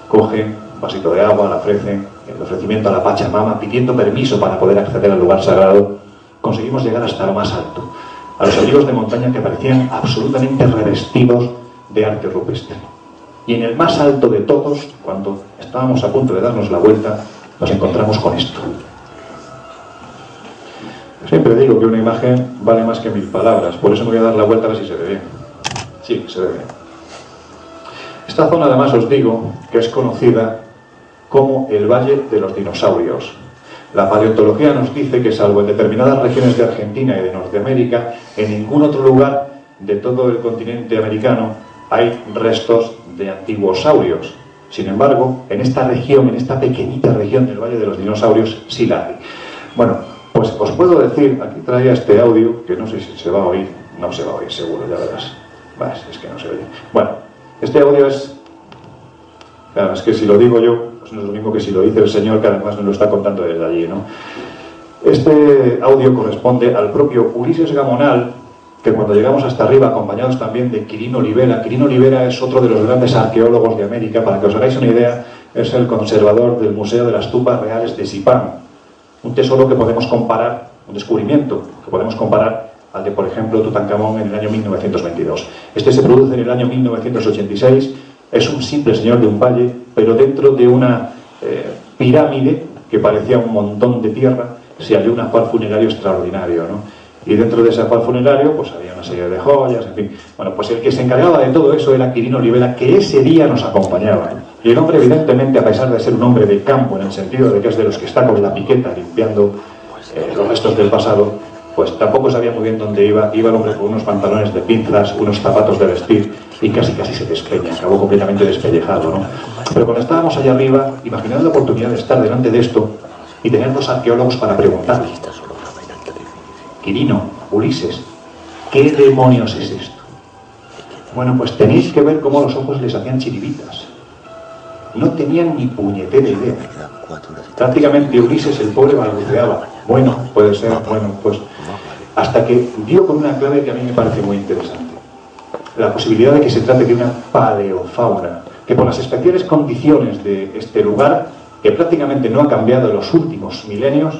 cogen un vasito de agua, le ofrecen el ofrecimiento a la Pachamama, pidiendo permiso para poder acceder al lugar sagrado. Conseguimos llegar hasta lo más alto, a los abrigos de montaña que parecían absolutamente revestidos de arte rupestre. Y en el más alto de todos, cuando estábamos a punto de darnos la vuelta, nos encontramos con esto. Siempre digo que una imagen vale más que 1000 palabras, por eso me voy a dar la vuelta a ver si se ve bien. Sí, se ve bien. Esta zona además os digo que es conocida como el Valle de los Dinosaurios. La paleontología nos dice que salvo en determinadas regiones de Argentina y de Norteamérica, en ningún otro lugar de todo el continente americano hay restos de antiguos saurios. Sin embargo, en esta región, en esta pequeñita región del Valle de los Dinosaurios, sí la hay. Bueno, pues os puedo decir, aquí traía este audio, que no sé si se va a oír, no se va a oír seguro, ya verás. Es que no se oye. Bueno, este audio es... Claro, es que si lo digo yo, pues no es lo mismo que si lo dice el señor, que además nos lo está contando desde allí, ¿no? Este audio corresponde al propio Ulises Gamonal, que cuando llegamos hasta arriba, acompañados también de Quirino Olivera. Quirino Olivera es otro de los grandes arqueólogos de América. Para que os hagáis una idea, es el conservador del Museo de las Tumbas Reales de Zipán. Un tesoro que podemos comparar, un descubrimiento que podemos comparar al de, por ejemplo, Tutankamón en el año 1922. Este se produce en el año 1986, es un simple señor de un valle, pero dentro de una pirámide que parecía un montón de tierra, se halló un ajuar funerario extraordinario, ¿no? Y dentro de ese ajuar funerario, pues había una serie de joyas, en fin. Bueno, pues el que se encargaba de todo eso era Quirino Olivera, que ese día nos acompañaba. Y el hombre, evidentemente, a pesar de ser un hombre de campo, en el sentido de que es de los que está con la piqueta limpiando los restos del pasado, pues tampoco sabía muy bien dónde iba. Iba el hombre con unos pantalones de pinzas, unos zapatos de vestir, y casi se despeña, acabó completamente despellejado, ¿no? Pero cuando estábamos allá arriba, imaginad la oportunidad de estar delante de esto y tener dos arqueólogos para preguntarle: Quirino, Ulises, ¿qué demonios es esto? Bueno, pues tenéis que ver cómo los ojos les hacían chiribitas. No tenían ni puñetera idea. Prácticamente Ulises, el pobre, balbuceaba. Bueno, puede ser, bueno, pues... Hasta que dio con una clave que a mí me parece muy interesante. La posibilidad de que se trate de una paleofauna, que por las especiales condiciones de este lugar, que prácticamente no ha cambiado en los últimos milenios,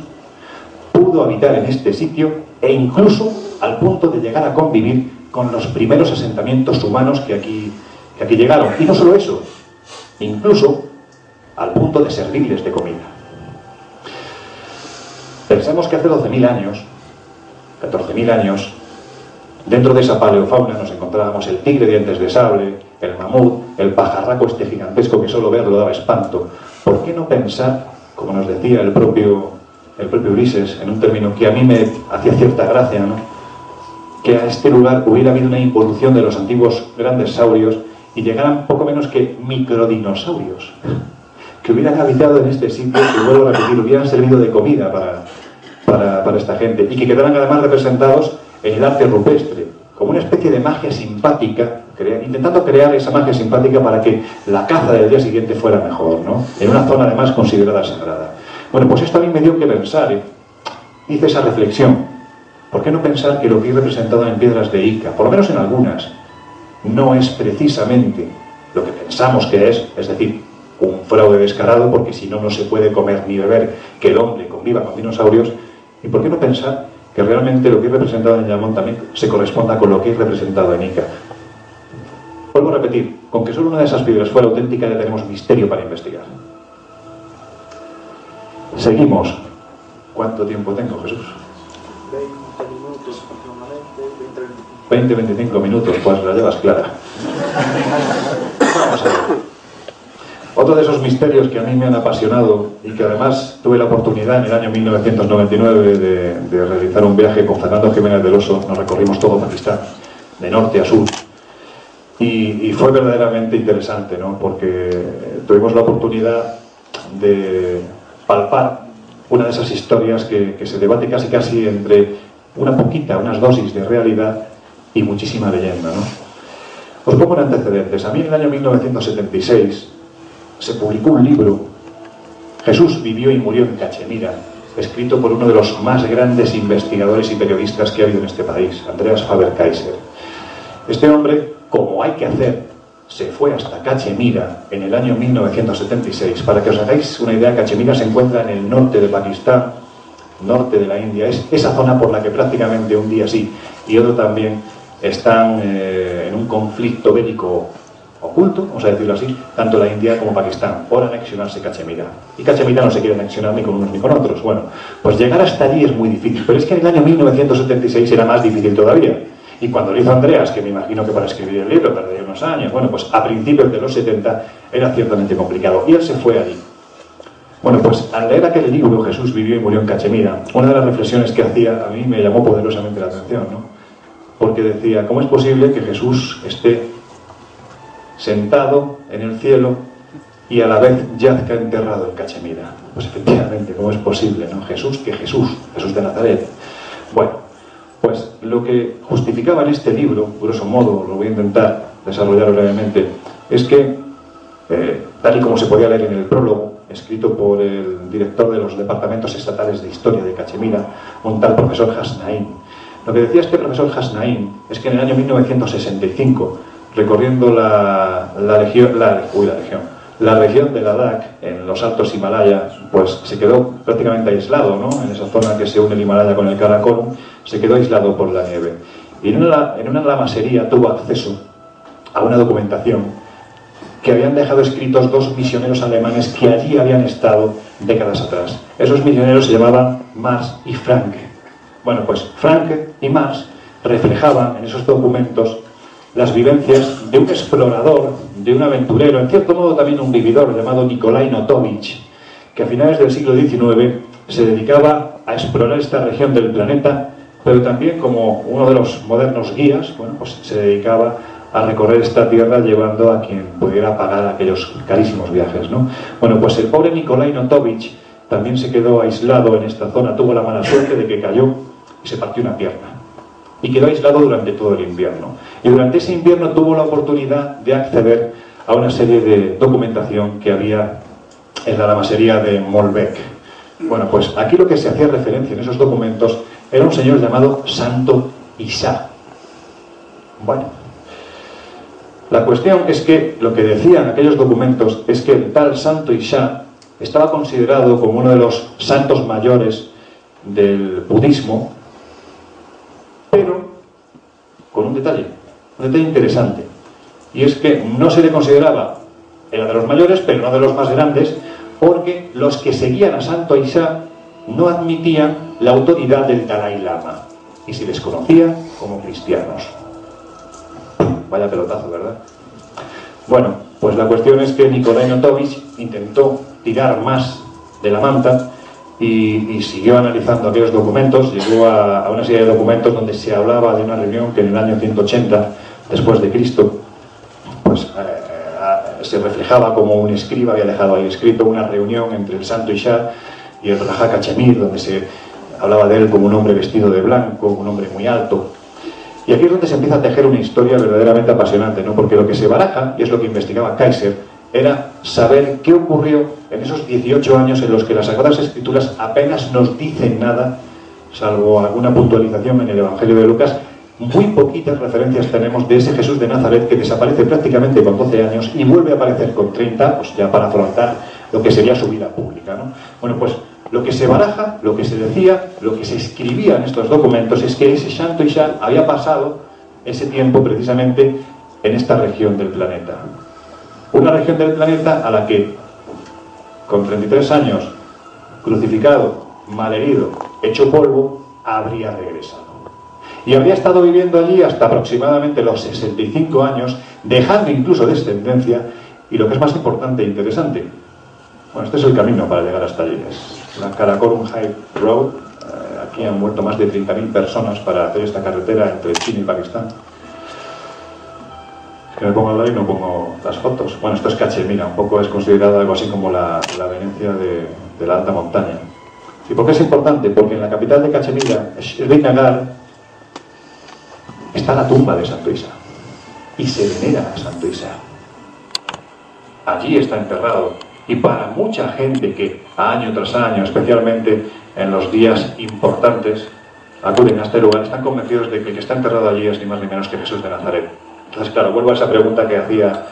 pudo habitar en este sitio e incluso al punto de llegar a convivir con los primeros asentamientos humanos que aquí llegaron. Y no solo eso, incluso al punto de servirles de comida. Pensemos que hace 12.000 años, 14.000 años, dentro de esa paleofauna nos encontrábamos el tigre de dientes de sable, el mamut, el pajarraco este gigantesco que solo verlo daba espanto. ¿Por qué no pensar, como nos decía el propio Ulises, en un término que a mí me hacía cierta gracia, ¿no?, que a este lugar hubiera habido una involución de los antiguos grandes saurios y llegaran poco menos que microdinosaurios, que hubieran habitado en este sitio, que vuelvo a repetir, hubieran servido de comida para esta gente, y que quedaran además representados en el arte rupestre, como una especie de magia simpática, intentando crear esa magia simpática para que la caza del día siguiente fuera mejor, ¿no?, en una zona además considerada sagrada. Bueno, pues esto a mí me dio que pensar, hice esa reflexión. ¿Por qué no pensar que lo que he representado en piedras de Ica, por lo menos en algunas, no es precisamente lo que pensamos que es decir, un fraude descarado, porque si no, no se puede comer ni beber que el hombre conviva con dinosaurios. ¿Y por qué no pensar que realmente lo que es representado en Llamón también se corresponda con lo que es representado en Ica? Vuelvo a repetir, con que solo una de esas piedras fuera auténtica ya tenemos misterio para investigar. Seguimos. ¿Cuánto tiempo tengo, Jesús? 20 minutos aproximadamente, 20-25 minutos, pues la llevas clara. Vamos a ver. Otro de esos misterios que a mí me han apasionado y que además tuve la oportunidad en el año 1999 de realizar un viaje con Fernando Jiménez del Oso. Nos recorrimos todo Pakistán, de norte a sur, y fue verdaderamente interesante, ¿no? Porque tuvimos la oportunidad de palpar una de esas historias que se debate casi entre unas dosis de realidad y muchísima leyenda, ¿no? Os pongo en antecedentes. A mí en el año 1976 se publicó un libro, Jesús vivió y murió en Cachemira, escrito por uno de los más grandes investigadores y periodistas que ha habido en este país, Andreas Faber-Kaiser. Este hombre, como hay que hacer, se fue hasta Cachemira en el año 1976. Para que os hagáis una idea, Cachemira se encuentra en el norte de Pakistán, norte de la India. Es esa zona por la que prácticamente un día sí y otro también están en un conflicto bélico oculto, vamos a decirlo así, tanto la India como Pakistán, por anexionarse Cachemira. Y Cachemira no se quiere anexionar ni con unos ni con otros. Bueno, pues llegar hasta allí es muy difícil, pero es que en el año 1976 era más difícil todavía. Y cuando lo hizo Andreas, que me imagino que para escribir el libro tardaría unos años, bueno, pues a principios de los 70 era ciertamente complicado. Y él se fue allí. Bueno, pues al leer aquel libro, Jesús vivió y murió en Cachemira, una de las reflexiones que hacía a mí me llamó poderosamente la atención, ¿no? Porque decía, ¿cómo es posible que Jesús esté sentado en el cielo y a la vez yazca enterrado en Cachemira? Pues efectivamente, ¿cómo es posible, no? Jesús de Nazaret. Bueno, pues lo que justificaba en este libro, grosso modo, lo voy a intentar desarrollar brevemente, es que, tal y como se podía leer en el prólogo, escrito por el director de los departamentos estatales de historia de Cachemira, un tal profesor Hasnain, lo que decía este profesor Hasnain es que en el año 1965, recorriendo la región de Ladakh, en los altos Himalayas, pues se quedó prácticamente aislado, ¿no? En esa zona que se une el Himalaya con el Karakorum, se quedó aislado por la nieve. Y en una lamasería tuvo acceso a una documentación que habían dejado escritos dos misioneros alemanes que allí habían estado décadas atrás. Esos misioneros se llamaban Mars y Franke. Bueno, pues Franke y Mars reflejaban en esos documentos las vivencias de un explorador, de un aventurero, en cierto modo también un vividor, llamado Nikolai Notovich, que a finales del siglo XIX se dedicaba a explorar esta región del planeta, pero también como uno de los modernos guías, bueno, pues se dedicaba a recorrer esta tierra llevando a quien pudiera pagar aquellos carísimos viajes, ¿no? Bueno, pues el pobre Nikolai Notovich también se quedó aislado en esta zona, tuvo la mala suerte de que cayó y se partió una pierna. Y quedó aislado durante todo el invierno. Y durante ese invierno tuvo la oportunidad de acceder a una serie de documentación que había en la lamasería de Mollbeek. Bueno, pues aquí lo que se hacía referencia en esos documentos era un señor llamado Santo Isa. Bueno, la cuestión es que lo que decían aquellos documentos es que el tal Santo Isa estaba considerado como uno de los santos mayores del budismo, pero con un detalle interesante, y es que no se le consideraba, era de los mayores, pero no de los más grandes, porque los que seguían a Santo Isa no admitían la autoridad del Dalai Lama, y se les conocía como cristianos. Vaya pelotazo, ¿verdad? Bueno, pues la cuestión es que Nikolai Notovich intentó tirar más de la manta y siguió analizando aquellos documentos. Llegó a una serie de documentos donde se hablaba de una reunión que en el año 180 después de Cristo pues se reflejaba como un escriba había dejado ahí escrito una reunión entre el Santo Isa y el Raja Cachemir, donde se hablaba de él como un hombre vestido de blanco, un hombre muy alto. Y aquí es donde se empieza a tejer una historia verdaderamente apasionante, ¿no? Porque lo que se baraja, y es lo que investigaba Kaiser, era saber qué ocurrió en esos 18 años en los que las Sagradas Escrituras apenas nos dicen nada, salvo alguna puntualización en el Evangelio de Lucas, muy poquitas referencias tenemos de ese Jesús de Nazaret que desaparece prácticamente con 12 años y vuelve a aparecer con 30, pues ya para afrontar lo que sería su vida pública, ¿no? Bueno, pues lo que se baraja, lo que se decía, lo que se escribía en estos documentos es que ese Santo Ixal había pasado ese tiempo precisamente en esta región del planeta. Una región del planeta a la que, con 33 años, crucificado, malherido, hecho polvo, habría regresado. Y habría estado viviendo allí hasta aproximadamente los 65 años, dejando incluso descendencia, y lo que es más importante e interesante, bueno, este es el camino para llegar hasta allí, es la Karakorum High Road. Aquí han muerto más de 30.000 personas para hacer esta carretera entre China y Pakistán. Es que me pongo al lado y no pongo las fotos. Bueno, esto es Cachemira, un poco es considerada algo así como la Venecia de la alta montaña. ¿Y por qué es importante? Porque en la capital de Cachemira, Srinagar, está la tumba de Santo Isa y se venera a Santo Isa. Allí está enterrado, y para mucha gente que año tras año, especialmente en los días importantes, acuden a este lugar, están convencidos de que el que está enterrado allí es ni más ni menos que Jesús de Nazaret. Entonces, claro, vuelvo a esa pregunta que hacía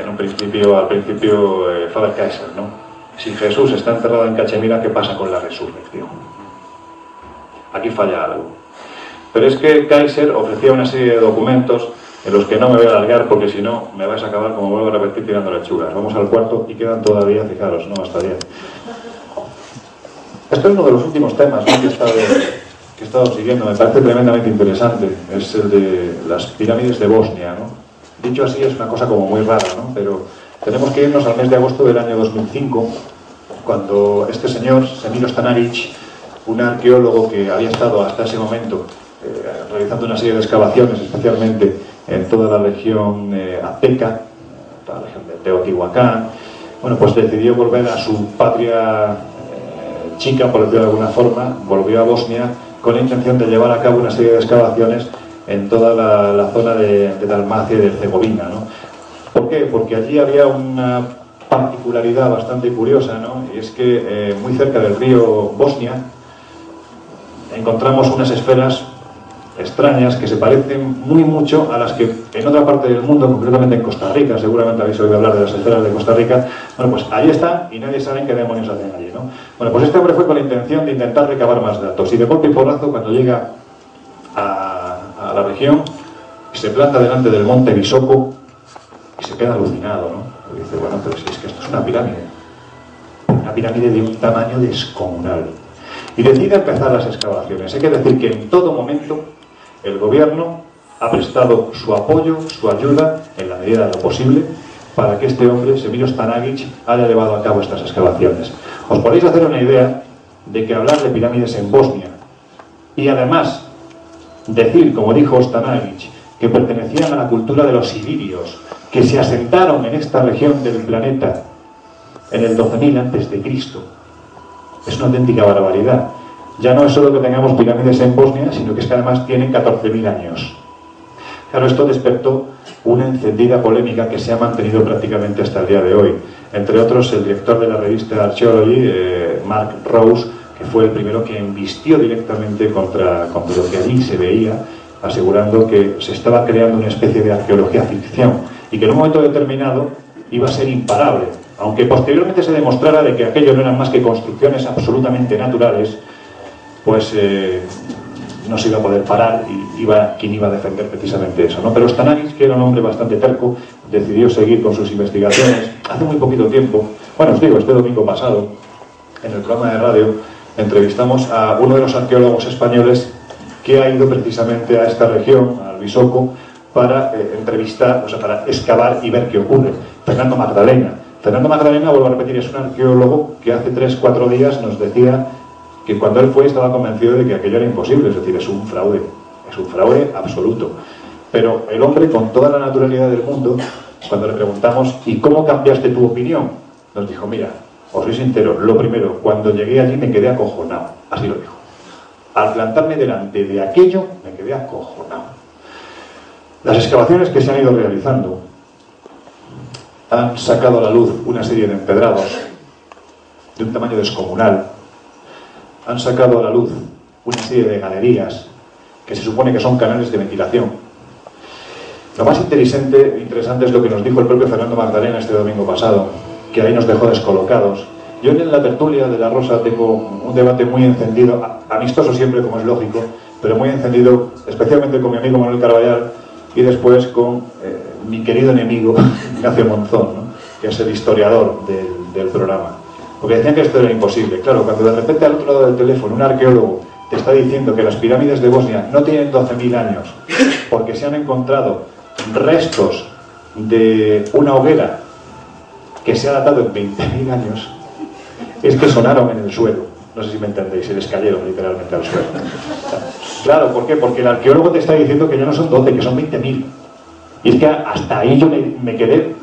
al principio Faber Kaiser, ¿no? Si Jesús está enterrado en Cachemira, ¿qué pasa con la resurrección? Aquí falla algo. Pero es que Kaiser ofrecía una serie de documentos en los que no me voy a alargar porque si no me vais a acabar, como vuelvo a repetir, tirando lechugas. Vamos al cuarto y quedan todavía, fijaros, no hasta 10. Esto es uno de los últimos temas, ¿no?, que he estado siguiendo, me parece tremendamente interesante. Es el de las pirámides de Bosnia, ¿no? Dicho así es una cosa como muy rara, ¿no? Pero tenemos que irnos al mes de agosto del año 2005, cuando este señor, Semiro Stanagic, un arqueólogo que había estado hasta ese momento realizando una serie de excavaciones, especialmente en toda la región azteca, toda la región de Teotihuacán, bueno, pues decidió volver a su patria chica, por decirlo de alguna forma, volvió a Bosnia con la intención de llevar a cabo una serie de excavaciones en toda la zona de Dalmacia y de Herzegovina, ¿no? ¿Por qué? Porque allí había una particularidad bastante curiosa, ¿no? Y es que muy cerca del río Bosnia encontramos unas esferas extrañas que se parecen muy mucho a las que en otra parte del mundo, concretamente en Costa Rica, seguramente habéis oído hablar de las esferas de Costa Rica, bueno, pues ahí están y nadie sabe qué demonios hacen allí, ¿no? Bueno, pues este hombre fue con la intención de intentar recabar más datos y de golpe y porrazo, cuando llega a la región, se planta delante del monte Visoko y se queda alucinado, ¿no? Y dice, bueno, pero si es que esto es una pirámide de un tamaño descomunal. Y decide empezar las excavaciones. Hay que decir que en todo momento el gobierno ha prestado su apoyo, su ayuda, en la medida de lo posible, para que este hombre, Semiro Stanagic, haya llevado a cabo estas excavaciones. Os podéis hacer una idea de que hablar de pirámides en Bosnia y además decir, como dijo Stanagic, que pertenecían a la cultura de los ilirios, que se asentaron en esta región del planeta en el 12.000 a.C., es una auténtica barbaridad. Ya no es solo que tengamos pirámides en Bosnia, sino que es que además tienen 14.000 años. Claro, esto despertó una encendida polémica que se ha mantenido prácticamente hasta el día de hoy. Entre otros, el director de la revista Archaeology, Mark Rose, que fue el primero que embistió directamente contra lo que allí se veía, asegurando que se estaba creando una especie de arqueología ficción y que en un momento determinado iba a ser imparable, aunque posteriormente se demostrara de que aquello no eran más que construcciones absolutamente naturales, pues no se iba a poder parar y quien iba a defender precisamente eso, ¿no? Pero Stanagic, que era un hombre bastante terco, decidió seguir con sus investigaciones. Hace muy poquito tiempo, bueno, os digo, este domingo pasado, en el programa de radio, entrevistamos a uno de los arqueólogos españoles que ha ido precisamente a esta región, al Visoko, para entrevistar, o sea, para excavar y ver qué ocurre. Fernando Magdalena. Fernando Magdalena, vuelvo a repetir, es un arqueólogo que hace 3-4 días nos decía que cuando él fue estaba convencido de que aquello era imposible, es decir, es un fraude absoluto. Pero el hombre, con toda la naturalidad del mundo, cuando le preguntamos ¿y cómo cambiaste tu opinión?, nos dijo, mira, os soy sincero, lo primero, cuando llegué allí me quedé acojonado, así lo dijo. Al plantarme delante de aquello me quedé acojonado. Las excavaciones que se han ido realizando han sacado a la luz una serie de empedrados de un tamaño descomunal, han sacado a la luz una serie de galerías que se supone que son canales de ventilación. Lo más interesante es lo que nos dijo el propio Fernando Magdalena este domingo pasado, que ahí nos dejó descolocados. Yo en la tertulia de La Rosa tengo un debate muy encendido, amistoso siempre como es lógico, pero muy encendido, especialmente con mi amigo Manuel Carballal y después con mi querido enemigo Ignacio Monzón, ¿no? Que es el historiador del programa. Porque decían que esto era imposible. Claro, cuando de repente al otro lado del teléfono un arqueólogo te está diciendo que las pirámides de Bosnia no tienen 12.000 años porque se han encontrado restos de una hoguera que se ha datado en 20.000 años, es que sonaron en el suelo. No sé si me entendéis, se les cayeron literalmente al suelo. Claro, ¿por qué? Porque el arqueólogo te está diciendo que ya no son 12, que son 20.000. Y es que hasta ahí yo me quedé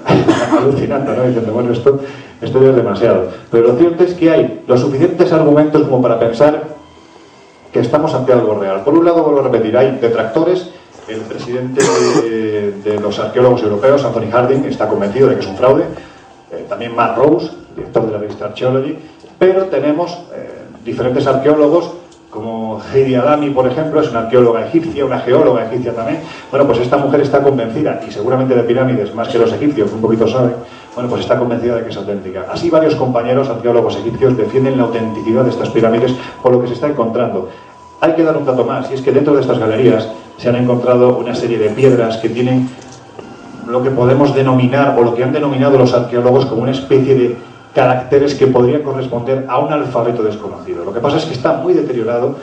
alucinando, ¿no? Diciendo, bueno, esto ya es demasiado. Pero lo cierto es que hay los suficientes argumentos como para pensar que estamos ante algo real. Por un lado, vuelvo a repetir, hay detractores. El presidente de los arqueólogos europeos, Anthony Harding, está convencido de que es un fraude. También Matt Rose, director de la revista Archaeology. Pero tenemos diferentes arqueólogos, como Heidi Adami, por ejemplo, es una arqueóloga egipcia, una geóloga egipcia también. Bueno, pues esta mujer está convencida, y seguramente de pirámides, más que los egipcios, un poquito saben, bueno, pues está convencida de que es auténtica. Así varios compañeros arqueólogos egipcios defienden la autenticidad de estas pirámides por lo que se está encontrando. Hay que dar un dato más, y es que dentro de estas galerías se han encontrado una serie de piedras que tienen lo que podemos denominar, o lo que han denominado los arqueólogos como una especie de caracteres que podrían corresponder a un alfabeto desconocido. Lo que pasa es que está muy deteriorado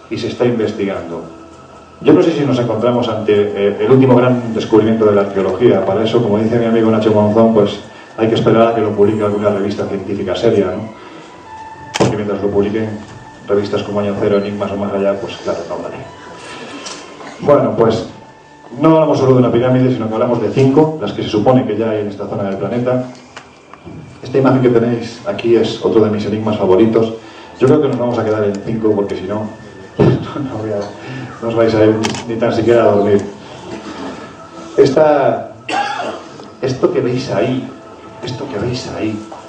y se está investigando. Yo no sé si nos encontramos ante el último gran descubrimiento de la arqueología. Para eso, como dice mi amigo Nacho Monzón, pues hay que esperar a que lo publique alguna revista científica seria, ¿no? Porque mientras lo publiquen revistas como Año Cero, Enigmas o Más Allá, pues claro, no vale. Bueno, pues no hablamos solo de una pirámide, sino que hablamos de 5, las que se supone que ya hay en esta zona del planeta. Esta imagen que tenéis aquí es otro de mis enigmas favoritos. Yo creo que nos vamos a quedar en 5 porque si no, no os vais a ir ni tan siquiera a dormir. Esto que veis ahí,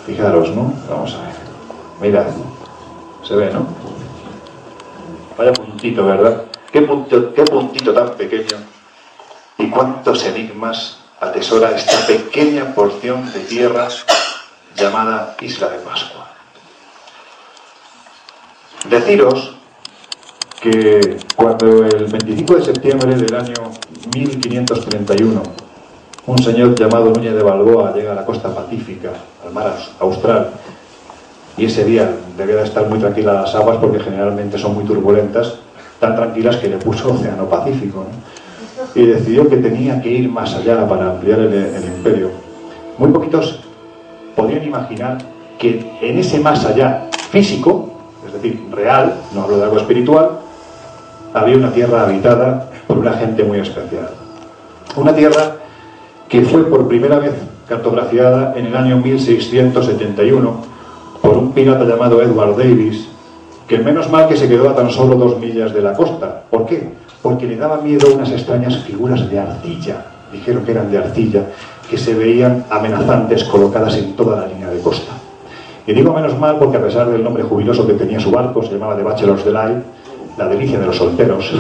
fijaros, ¿no? Vamos a ver. Mirad, se ve, ¿no? Vaya puntito, ¿verdad? ¿Qué puntito tan pequeño? ¿Y cuántos enigmas atesora esta pequeña porción de tierra llamada Isla de Pascua? Deciros que cuando el 25 de septiembre del año 1531 un señor llamado Núñez de Balboa llega a la costa pacífica, al mar austral, y ese día debía de estar muy tranquilas las aguas porque generalmente son muy turbulentas, tan tranquilas que le puso Océano Pacífico, ¿no? Y decidió que tenía que ir más allá para ampliar el imperio. Muy poquitos podrían imaginar que en ese más allá físico, es decir, real, no hablo de algo espiritual, había una tierra habitada por una gente muy especial. Una tierra que fue por primera vez cartografiada en el año 1671 por un pirata llamado Edward Davis, que menos mal que se quedó a tan solo 2 millas de la costa. ¿Por qué? Porque le daba miedo unas extrañas figuras de arcilla, dijeron que eran de arcilla, que se veían amenazantes colocadas en toda la línea de costa. Y digo menos mal porque a pesar del nombre jubiloso que tenía su barco, se llamaba The Bachelor's Delight, la delicia de los solteros,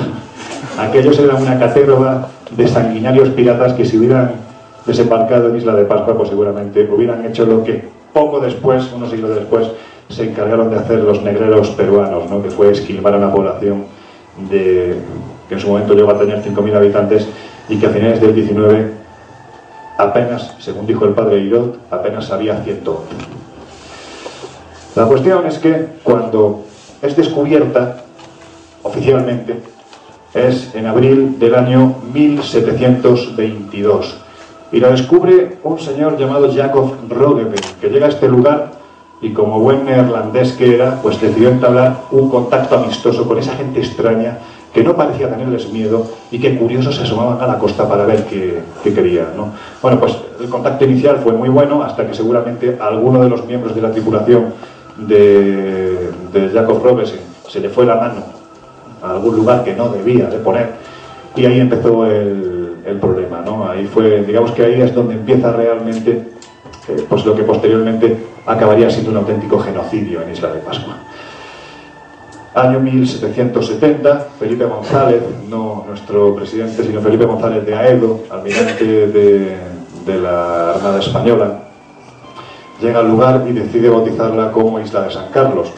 aquellos eran una caterva de sanguinarios piratas que si hubieran desembarcado en Isla de Pascua, pues seguramente hubieran hecho lo que poco después, unos siglos después, se encargaron de hacer los negreros peruanos, ¿no? Que fue esquilmar a una población que en su momento llegó a tener 5.000 habitantes y que a finales del 19 apenas, según dijo el padre Hirot, apenas había 111. La cuestión es que cuando es descubierta oficialmente es en abril del año 1722 y la descubre un señor llamado Jacob Roggeveen, que llega a este lugar y como buen neerlandés que era, pues decidió entablar un contacto amistoso con esa gente extraña que no parecía tenerles miedo y que curiosos se asomaban a la costa para ver qué querían, ¿no? Bueno, pues el contacto inicial fue muy bueno hasta que seguramente a alguno de los miembros de la tripulación de Jacob Roggeveen se le fue la mano a algún lugar que no debía de poner y ahí empezó el problema, ¿no? Ahí fue, digamos que ahí es donde empieza realmente pues lo que posteriormente acabaría siendo un auténtico genocidio en Isla de Pascua. Año 1770, Felipe González, no nuestro presidente, sino Felipe González de Aedo, almirante de la Armada Española, llega al lugar y decide bautizarla como Isla de San Carlos.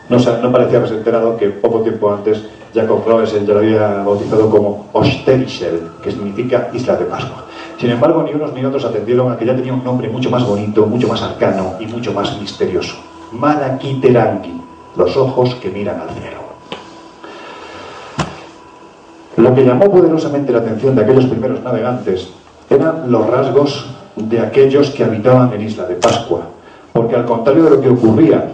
No parecía haberse enterado que poco tiempo antes Jacob Roesen ya la había bautizado como Osterischel, que significa Isla de Pascua. Sin embargo, ni unos ni otros atendieron a que ya tenía un nombre mucho más bonito, mucho más arcano y mucho más misterioso. Manakiterangi, los ojos que miran al cielo. Lo que llamó poderosamente la atención de aquellos primeros navegantes eran los rasgos de aquellos que habitaban en Isla de Pascua, porque al contrario de lo que ocurría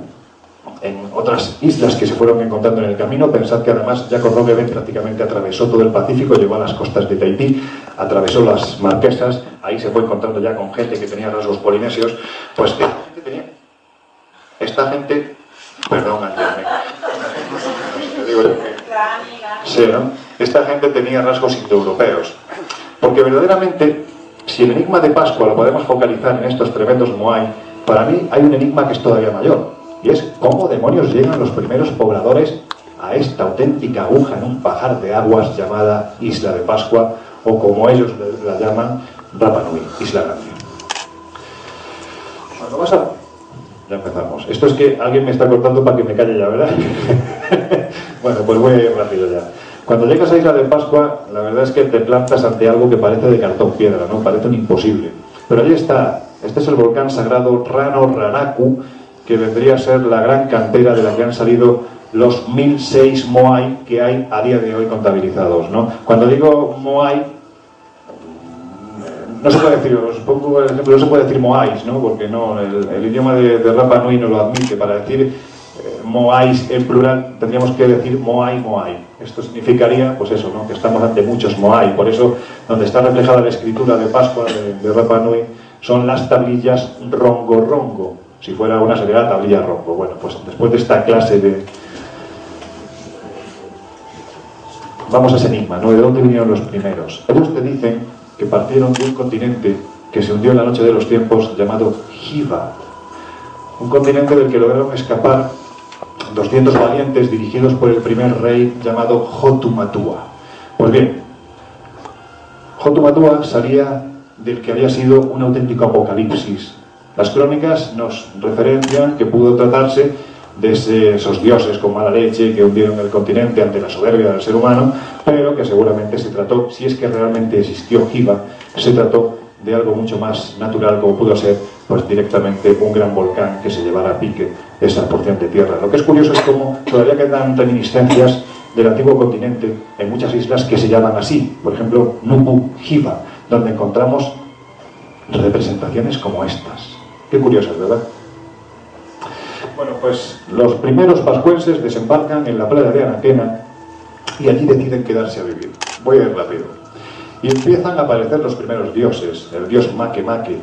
en otras islas que se fueron encontrando en el camino, pensad que además Jacob Roggeveen prácticamente atravesó todo el Pacífico, llegó a las costas de Tahití, atravesó las Marquesas, ahí se fue encontrando ya con gente que tenía rasgos polinesios, pues esta gente, perdón, digo yo que sí, ¿no? Esta gente tenía rasgos indoeuropeos, porque verdaderamente, si el enigma de Pascua lo podemos focalizar en estos tremendos Moai, para mí hay un enigma que es todavía mayor. Y es cómo demonios llegan los primeros pobladores a esta auténtica aguja en un pajar de aguas llamada Isla de Pascua, o como ellos la llaman, Rapa Nui, Isla Grande. Bueno, vamos a... Ya empezamos. Esto es que alguien me está cortando para que me calle ya, ¿verdad? Bueno, pues voy a ir rápido ya. Cuando llegas a Isla de Pascua, la verdad es que te plantas ante algo que parece de cartón piedra, ¿no? Parece un imposible. Pero allí está. Este es el volcán sagrado Rano Raraku, que vendría a ser la gran cantera de la que han salido los 1006 Moai que hay a día de hoy contabilizados, ¿no? Cuando digo Moai, no se puede decir, os pongo el ejemplo, no se puede decir Moais, ¿no? Porque no, el idioma de Rapa Nui no lo admite. Para decir Moais en plural tendríamos que decir Moai, Moai. Esto significaría, pues eso, ¿no? Que estamos ante muchos Moai. Por eso, donde está reflejada la escritura de Pascua de Rapa Nui, son las tablillas Rongo Rongo. Si fuera una sería la tablilla Rongo. Bueno, pues después de esta clase de... Vamos a ese enigma, ¿no? ¿De dónde vinieron los primeros? Ellos te dicen que partieron de un continente que se hundió en la noche de los tiempos llamado Hiva. Un continente del que lograron escapar 200 valientes dirigidos por el primer rey llamado Hotumatua. Pues bien, Hotumatua salía del que había sido un auténtico apocalipsis. Las crónicas nos referencian que pudo tratarse de esos dioses con mala leche que hundieron el continente ante la soberbia del ser humano, pero que seguramente se trató, si es que realmente existió Hiva, se trató de algo mucho más natural, como pudo ser pues directamente un gran volcán que se llevara a pique esa porción de tierra. Lo que es curioso es cómo todavía quedan reminiscencias del antiguo continente en muchas islas que se llaman así, por ejemplo Nubu Hiva, donde encontramos representaciones como estas. Qué curiosas, ¿verdad? Bueno, pues los primeros pascuenses desembarcan en la playa de Anaquena y allí deciden quedarse a vivir. Voy a ir rápido. Y empiezan a aparecer los primeros dioses, el dios Make Make,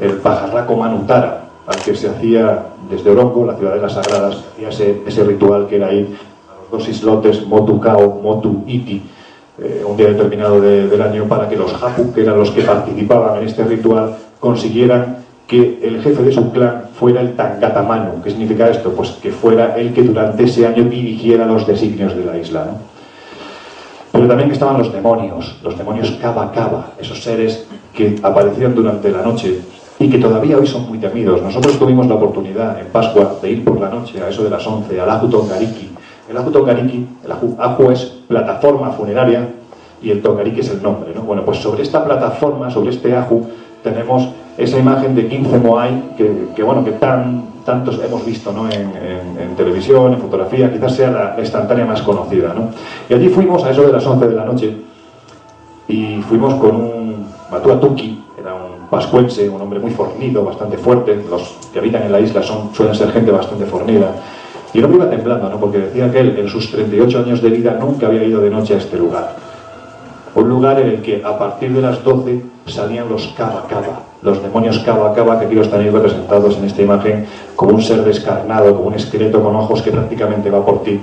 el pajarraco Manutara, al que se hacía desde Orongo, la ciudadela sagrada, y ese ritual que era ir a los dos islotes, Motu Kao, Motu Iti, un día determinado del año, para que los Hapu, que eran los que participaban en este ritual, consiguieran que el jefe de su clan fuera el Tangatamanu. ¿Qué significa esto? Pues que fuera el que durante ese año dirigiera los designios de la isla, ¿no? Pero también estaban los demonios Kaba Kaba, esos seres que aparecían durante la noche y que todavía hoy son muy temidos. Nosotros tuvimos la oportunidad en Pascua de ir por la noche, a eso de las 11, al Ahu Tongariki. El Ahu Tongariki, el Ahu es plataforma funeraria y el Tongariki es el nombre, ¿no? Bueno, pues sobre esta plataforma, sobre este Ahu, tenemos esa imagen de 15 Moai que bueno, que tantos hemos visto, ¿no? en televisión, en fotografía, quizás sea la instantánea más conocida, ¿no? Y allí fuimos a eso de las 11 de la noche y fuimos con un Matuatuki, era un pascuense, un hombre muy fornido, bastante fuerte. Los que habitan en la isla suelen ser gente bastante fornida. Y el hombre iba temblando, ¿no? Porque decía que él, en sus 38 años de vida, nunca había ido de noche a este lugar. Un lugar en el que a partir de las 12 salían los Kaba Kaba, los demonios Kaba Kaba, que aquí los tenéis representados en esta imagen como un ser descarnado, como un esqueleto con ojos que prácticamente va por ti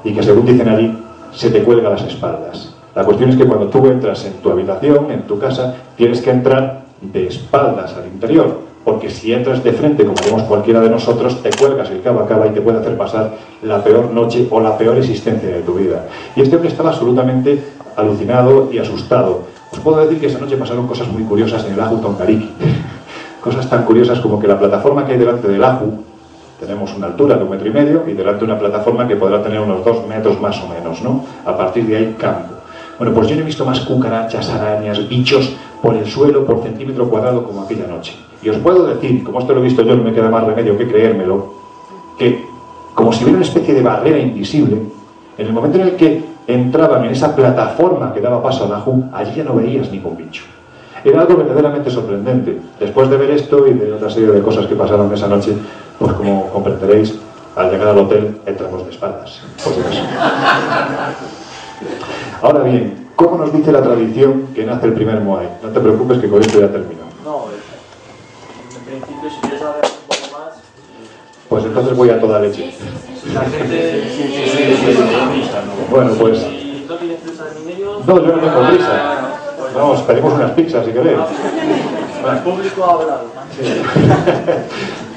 y que, según dicen allí, se te cuelga las espaldas. La cuestión es que cuando tú entras en tu habitación, en tu casa, tienes que entrar de espaldas al interior, porque si entras de frente, como haremos cualquiera de nosotros, te cuelgas el cabo a cabo y te puede hacer pasar la peor noche o la peor existencia de tu vida. Y este hombre estaba absolutamente alucinado y asustado. Os puedo decir que esa noche pasaron cosas muy curiosas en el Aju Tonkariki. Cosas tan curiosas como que la plataforma que hay delante del Aju, tenemos una altura de 1,5 metros y delante una plataforma que podrá tener unos 2 metros más o menos, ¿no? A partir de ahí, campo. Bueno, pues yo no he visto más cucarachas, arañas, bichos por el suelo, por centímetro cuadrado como aquella noche. Y os puedo decir, como esto lo he visto yo, no me queda más remedio que creérmelo, que como si hubiera una especie de barrera invisible, en el momento en el que entraban en esa plataforma que daba paso al Aju, allí ya no veías ningún bicho. Era algo verdaderamente sorprendente. Después de ver esto y de otra serie de cosas que pasaron esa noche, pues como comprenderéis, al llegar al hotel entramos de espaldas, por si acaso. Ahora bien, ¿cómo nos dice la tradición que nace el primer Moai? No te preocupes que con esto ya termino. No, en principio si quieres saber un poco más... Pues entonces voy a toda leche. La gente... Bueno, pues... Si no tienes prisa de minerio... No, yo no tengo prisa. Vamos, pedimos unas pizzas si queréis. El público ha hablado. Sí.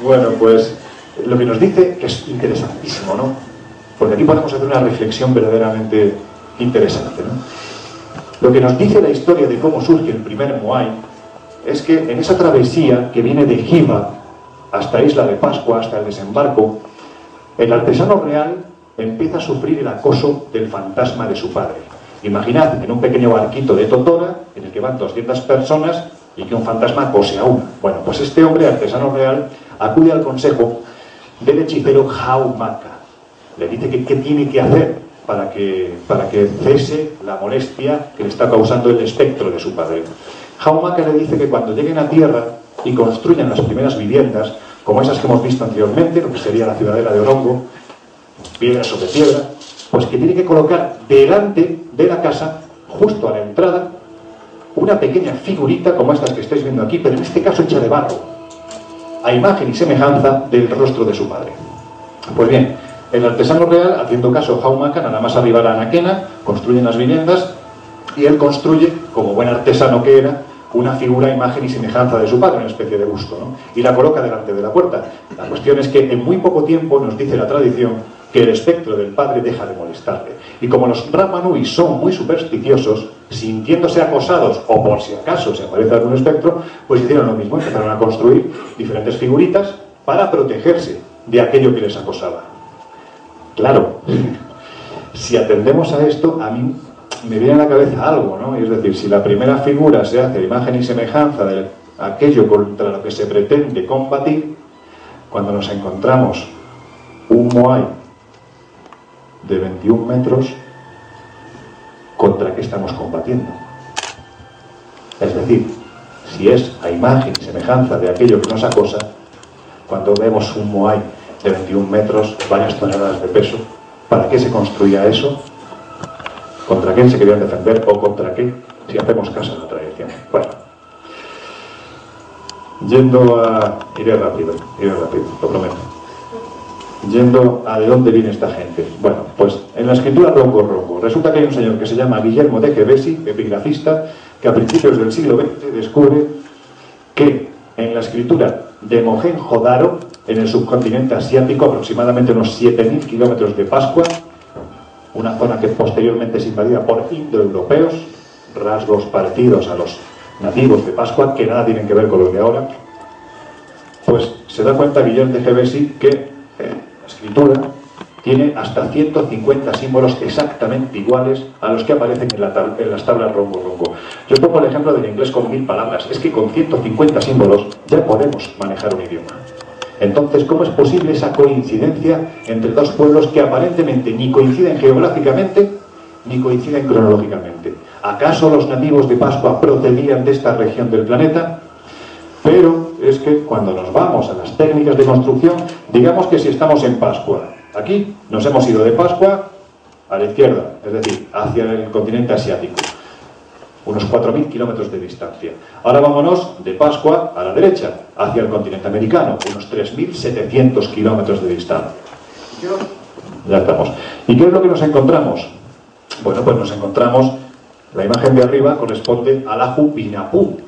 Bueno, pues lo que nos dice que es interesantísimo, ¿no? Porque aquí podemos hacer una reflexión verdaderamente interesante, ¿no? Lo que nos dice la historia de cómo surge el primer Moai es que en esa travesía que viene de Hiva hasta Isla de Pascua, hasta el desembarco, el artesano real empieza a sufrir el acoso del fantasma de su padre. Imaginad en un pequeño barquito de totora en el que van 200 personas y que un fantasma acose a una. Bueno, pues este hombre, artesano real, acude al consejo del hechicero Jaumaka. Le dice que qué tiene que hacer para que cese la molestia que le está causando el espectro de su padre. Jaumaka le dice que cuando lleguen a tierra y construyan las primeras viviendas, como esas que hemos visto anteriormente, lo que sería la ciudadela de Orongo, piedra sobre piedra, pues que tiene que colocar delante de la casa, justo a la entrada, una pequeña figurita como estas que estáis viendo aquí, pero en este caso hecha de barro, a imagen y semejanza del rostro de su padre. Pues bien, el artesano real, haciendo caso a Jaumaka, nada más arribar a Anaquena, construyen las viviendas y él construye, como buen artesano que era, una figura, imagen y semejanza de su padre, una especie de busto, ¿no? Y la coloca delante de la puerta. La cuestión es que en muy poco tiempo, nos dice la tradición, que el espectro del padre deja de molestarle. Y como los Rapanui son muy supersticiosos, sintiéndose acosados, o por si acaso se aparece algún espectro, pues hicieron lo mismo, empezaron a construir diferentes figuritas para protegerse de aquello que les acosaba. Claro, si atendemos a esto, a mí me viene a la cabeza algo, ¿no? Es decir, si la primera figura se hace imagen y semejanza de aquello contra lo que se pretende combatir, cuando nos encontramos un Moai de 21 metros, ¿contra qué estamos combatiendo? Es decir, si es a imagen y semejanza de aquello que nos acosa, cuando vemos un Moai de 21 metros, varias toneladas de peso, ¿para qué se construía eso? ¿Contra quién se querían defender o contra qué? Si hacemos caso a la tradición. Bueno, iré rápido, lo prometo. Yendo a de dónde viene esta gente. Bueno, pues en la escritura Rongo, resulta que hay un señor que se llama Guillermo de Gevesi, epigrafista, que a principios del siglo XX descubre que en la escritura de Mohenjo-Daro, en el subcontinente asiático, aproximadamente unos 7.000 kilómetros de Pascua, una zona que posteriormente es invadida por indoeuropeos, rasgos parecidos a los nativos de Pascua, que nada tienen que ver con los de ahora, pues se da cuenta Guillermo de Gevesi que la escritura tiene hasta 150 símbolos exactamente iguales a los que aparecen en las tablas Rongo. Yo pongo el ejemplo del inglés con 1000 palabras. Es que con 150 símbolos ya podemos manejar un idioma. Entonces, ¿cómo es posible esa coincidencia entre dos pueblos que aparentemente ni coinciden geográficamente ni coinciden cronológicamente? ¿Acaso los nativos de Pascua procedían de esta región del planeta? Pero es que cuando nos vamos a las técnicas de construcción, digamos que si estamos en Pascua, aquí nos hemos ido de Pascua a la izquierda, es decir, hacia el continente asiático, unos 4.000 kilómetros de distancia. Ahora vámonos de Pascua a la derecha, hacia el continente americano, unos 3.700 kilómetros de distancia. Ya estamos. ¿Y qué es lo que nos encontramos? Bueno, pues nos encontramos, la imagen de arriba corresponde al Aju Pinapú.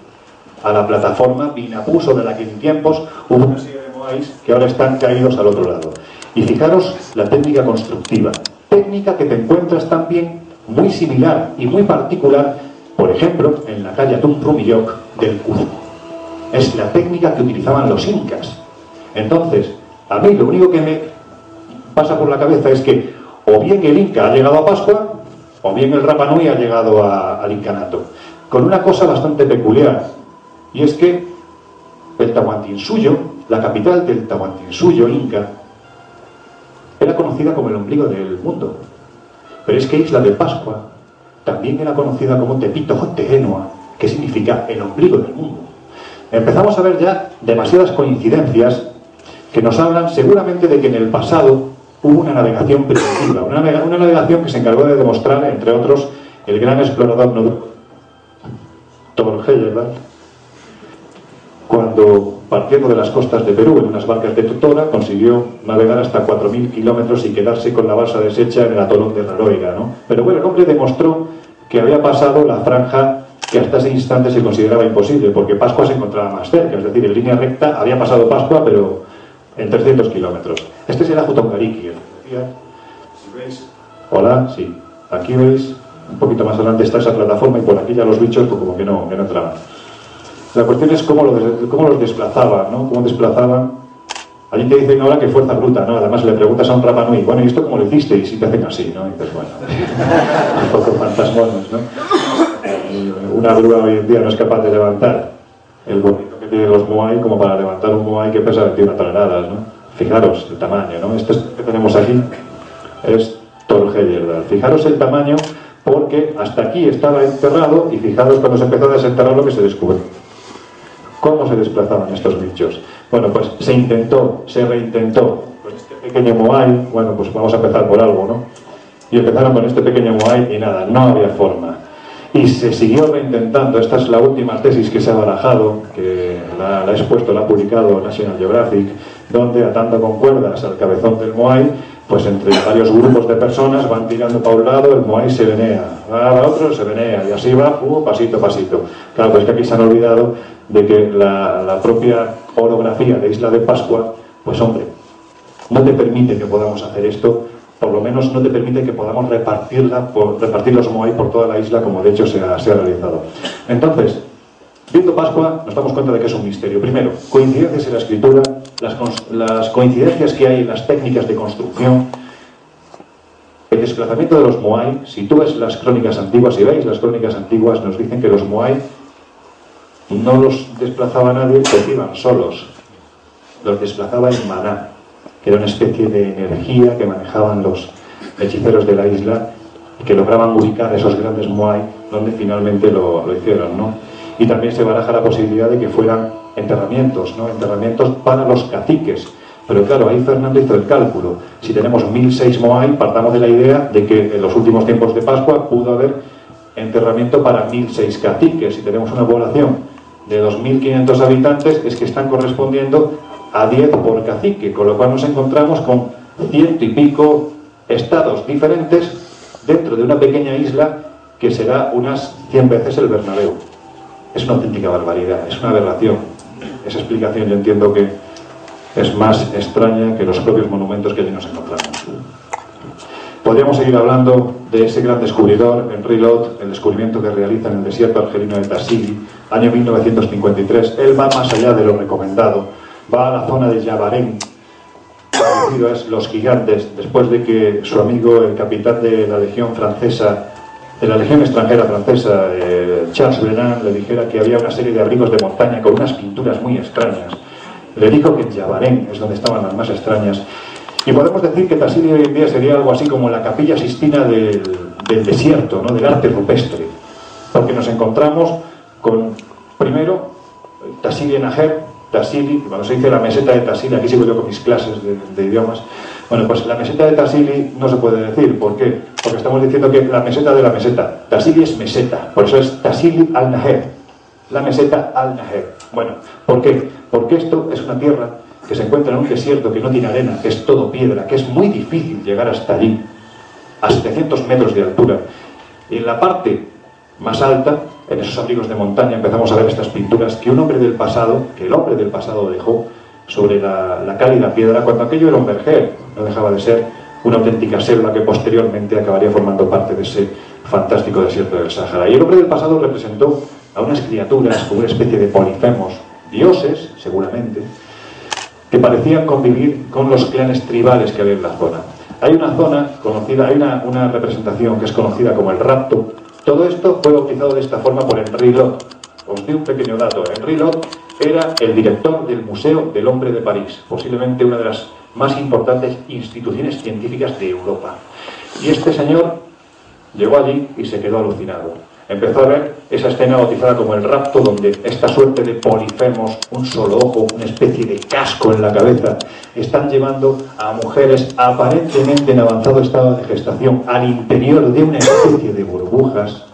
a la plataforma Vinapú, sobre la que en tiempos hubo una serie de moais que ahora están caídos al otro lado. Y fijaros la técnica constructiva, técnica que te encuentras también muy similar y muy particular, por ejemplo, en la calle Tumrumiyoc del Cuzco. Es la técnica que utilizaban los incas. Entonces, a mí lo único que me pasa por la cabeza es que o bien el Inca ha llegado a Pascua, o bien el Rapa Nui ha llegado al incanato. Con una cosa bastante peculiar, y es que el Tahuantinsuyo, la capital del Tahuantinsuyo inca, era conocida como el ombligo del mundo. Pero es que Isla de Pascua también era conocida como Tepito Jotehenua, que significa el ombligo del mundo. Empezamos a ver ya demasiadas coincidencias que nos hablan seguramente de que en el pasado hubo una navegación primitiva, una navegación que se encargó de demostrar, entre otros, el gran explorador noruego Thor Heyerdahl, cuando, partiendo de las costas de Perú en unas barcas de tutora, consiguió navegar hasta 4.000 kilómetros y quedarse con la balsa deshecha en el atolón de Raroiga, ¿no? Pero bueno, el hombre demostró que había pasado la franja que hasta ese instante se consideraba imposible, porque Pascua se encontraba más cerca, es decir, en línea recta había pasado Pascua, pero en 300 kilómetros. Este es el Ajutongariki. Si veis, hola, sí, aquí veis, un poquito más adelante está esa plataforma y por aquí ya los bichos pues como que no entraban. La cuestión es cómo los desplazaban, ¿no? Cómo desplazaban. Allí te dicen ahora que fuerza bruta, ¿no? Además le preguntas a un Rapa Nui, bueno, ¿y esto cómo lo hiciste? Y si te hacen así, ¿no? Y dices, bueno, un poco fantasmones, ¿no? Una grúa hoy en día no es capaz de levantar el bonito que tienen los moai como para levantar un moai que pesa 21 toneladas, ¿no? Fijaros el tamaño, ¿no? Este que tenemos aquí es Thor Heyerdahl. Fijaros el tamaño porque hasta aquí estaba enterrado y fijaros cuando se empezó a desenterrar lo que se descubrió. ¿Cómo se desplazaban estos bichos? Bueno, pues se intentó, se reintentó con este pequeño moai. Bueno, pues vamos a empezar por algo, ¿no? Y empezaron con este pequeño moai y nada, no había forma. Y se siguió reintentando. Esta es la última tesis que se ha barajado, que la ha expuesto, la ha publicado National Geographic, donde atando con cuerdas al cabezón del moai, pues entre varios grupos de personas van tirando para un lado, el moai se venea, a otro se venea, y así va, pasito a pasito. Claro, pues que aquí se han olvidado de que la propia orografía de Isla de Pascua, pues hombre, no te permite que podamos hacer esto, por lo menos no te permite que podamos repartir los moai por toda la isla, como de hecho se ha realizado. Entonces, viendo Pascua, nos damos cuenta de que es un misterio. Primero, coincidencias en la escritura, las coincidencias que hay en las técnicas de construcción, el desplazamiento de los moai. Si tú ves las crónicas antiguas, si veis las crónicas antiguas, nos dicen que los moai no los desplazaba nadie, porque iban solos. Los desplazaba en maná, que era una especie de energía que manejaban los hechiceros de la isla y que lograban ubicar esos grandes moai donde finalmente lo hicieron, ¿no? Y también se baraja la posibilidad de que fueran enterramientos, ¿no? Enterramientos para los caciques. Pero claro, ahí Fernando hizo el cálculo. Si tenemos 1006 moai, partamos de la idea de que en los últimos tiempos de Pascua pudo haber enterramiento para 1006 caciques. Si tenemos una población de 2500 habitantes, es que están correspondiendo a 10 por cacique, con lo cual nos encontramos con 100 y pico estados diferentes dentro de una pequeña isla que será unas 100 veces el Bernabéu. Es una auténtica barbaridad, es una aberración. Esa explicación yo entiendo que es más extraña que los propios monumentos que allí nos encontramos. Podríamos seguir hablando de ese gran descubridor, Henri Lot, el descubrimiento que realiza en el desierto argelino de Tassili, año 1953. Él va más allá de lo recomendado, va a la zona de Yabarén, conocido es Los Gigantes, después de que su amigo, el capitán de la legión francesa, de la legión extranjera francesa, Charles Brennan, le dijera que había una serie de abrigos de montaña con unas pinturas muy extrañas. Le dijo que en Yabarén es donde estaban las más extrañas. Y podemos decir que Tassili hoy en día sería algo así como la Capilla Sistina del desierto, ¿no? Del arte rupestre. Porque nos encontramos con, primero, Tassili Naher, Tassili, cuando se dice la meseta de Tassili, aquí sigo yo con mis clases de idiomas. Bueno, pues la meseta de Tassili no se puede decir. ¿Por qué? Porque estamos diciendo que la meseta de la meseta. Tassili es meseta, por eso es Tassili al-Naher. La meseta al-Naher. Bueno, ¿por qué? Porque esto es una tierra que se encuentra en un desierto que no tiene arena, que es todo piedra, que es muy difícil llegar hasta allí, a 700 metros de altura. Y en la parte más alta en esos abrigos de montaña empezamos a ver estas pinturas que el hombre del pasado dejó sobre la cálida piedra, cuando aquello era un vergel, no dejaba de ser una auténtica selva que posteriormente acabaría formando parte de ese fantástico desierto del Sáhara. Y el hombre del pasado representó a unas criaturas como una especie de polifemos, dioses, seguramente, que parecían convivir con los clanes tribales que había en la zona. Hay una zona conocida, hay una representación que es conocida como el rapto. Todo esto fue bautizado de esta forma por Henri Lot. Os doy un pequeño dato. Henri Lot era el director del Museo del Hombre de París, posiblemente una de las más importantes instituciones científicas de Europa. Y este señor llegó allí y se quedó alucinado. Empezó a ver esa escena bautizada como el rapto, donde esta suerte de polifemos, un solo ojo, una especie de casco en la cabeza, están llevando a mujeres aparentemente en avanzado estado de gestación al interior de una especie de burbujas.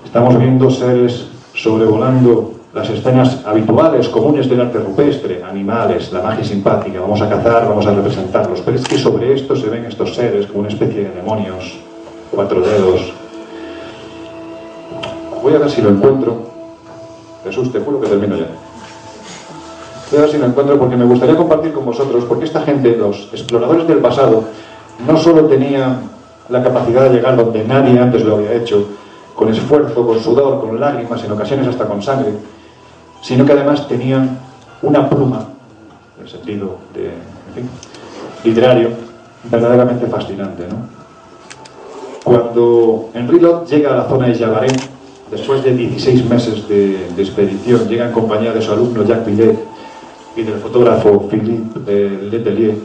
Estamos viendo seres sobrevolando las escenas habituales, comunes del arte rupestre, animales, la magia simpática, vamos a cazar, vamos a representarlos, pero es que sobre esto se ven estos seres como una especie de demonios, 4 dedos. Voy a ver si lo encuentro. Jesús, te juro que termino ya. Voy a ver si lo encuentro porque me gustaría compartir con vosotros, porque esta gente, los exploradores del pasado, no solo tenían la capacidad de llegar donde nadie antes lo había hecho, con esfuerzo, con sudor, con lágrimas, en ocasiones hasta con sangre, sino que además tenían una pluma, en el sentido de, en fin, literario, verdaderamente fascinante, ¿no? Cuando Henri Lot llega a la zona de Jabaret, después de 16 meses de expedición, llega en compañía de su alumno Jacques Villette y del fotógrafo Philippe Letelier,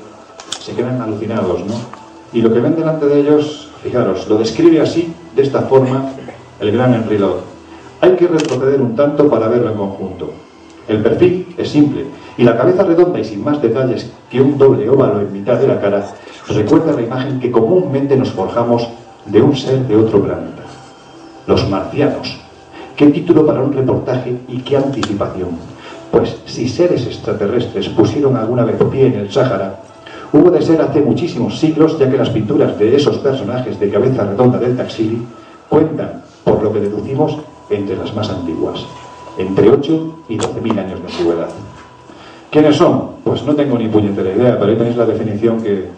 se quedan alucinados, ¿no? Y lo que ven delante de ellos, fijaros, lo describe así, de esta forma, el gran Henri Lot. Hay que retroceder un tanto para verlo en conjunto. El perfil es simple, y la cabeza redonda y sin más detalles que un doble óvalo en mitad de la cara recuerda la imagen que comúnmente nos forjamos de un ser de otro planeta. Los marcianos. Qué título para un reportaje y qué anticipación. Pues si seres extraterrestres pusieron alguna vez pie en el Sáhara, hubo de ser hace muchísimos siglos, ya que las pinturas de esos personajes de cabeza redonda del Taxili cuentan, por lo que deducimos, entre las más antiguas, entre 8 y 12.000 años de antigüedad. ¿Quiénes son? Pues no tengo ni puñetera idea, pero ahí tenéis la definición que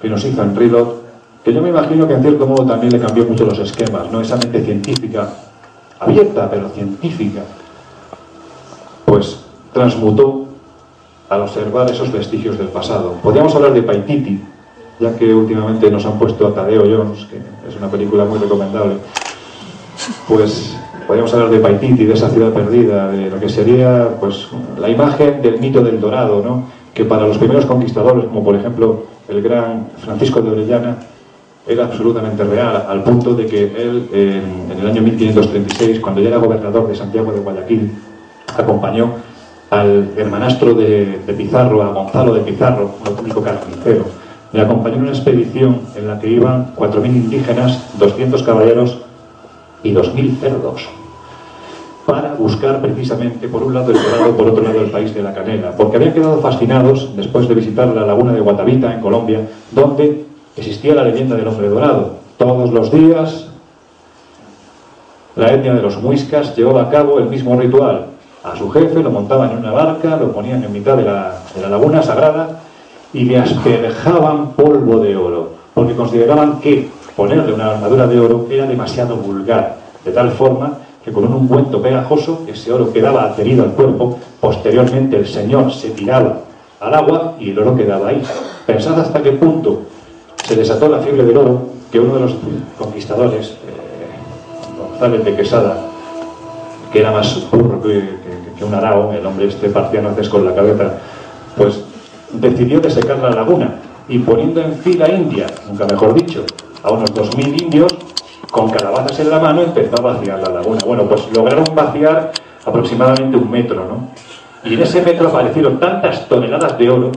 nos hizo Henri Lot, que yo me imagino que en cierto modo también le cambió mucho los esquemas, ¿no? Esa mente científica, abierta pero científica, pues transmutó al observar esos vestigios del pasado. Podríamos hablar de Paititi, ya que últimamente nos han puesto a Tadeo Jones, que es una película muy recomendable. Pues podríamos hablar de Paititi, de esa ciudad perdida, de lo que sería pues la imagen del mito del Dorado, ¿no? Que para los primeros conquistadores, como por ejemplo el gran Francisco de Orellana, era absolutamente real, al punto de que él, en el año 1536, cuando ya era gobernador de Santiago de Guayaquil, acompañó al hermanastro de Pizarro, a Gonzalo de Pizarro, un auténtico carnicero. Le acompañó en una expedición en la que iban 4.000 indígenas, 200 caballeros y 2.000 cerdos, para buscar precisamente por un lado el Dorado, por otro lado el país de la canela, porque habían quedado fascinados después de visitar la laguna de Guatavita en Colombia, donde existía la leyenda del hombre dorado. Todos los días la etnia de los muiscas llevaba a cabo el mismo ritual. A su jefe lo montaban en una barca, lo ponían en mitad de la laguna sagrada y le asperjaban polvo de oro, porque consideraban que ponerle una armadura de oro era demasiado vulgar, de tal forma que con un ungüento pegajoso ese oro quedaba adherido al cuerpo. Posteriormente el señor se tiraba al agua y el oro quedaba ahí. Pensad hasta qué punto se desató la fiebre del oro, que uno de los conquistadores, González de Quesada, que era más burro que un arao, el hombre este parcianotes con la cabeza, pues decidió desecar la laguna y poniendo en fila india, nunca mejor dicho, a unos 2.000 indios, con calabazas en la mano empezó a vaciar la laguna. Bueno, pues lograron vaciar aproximadamente 1 metro, ¿no? Y en ese metro aparecieron tantas toneladas de oro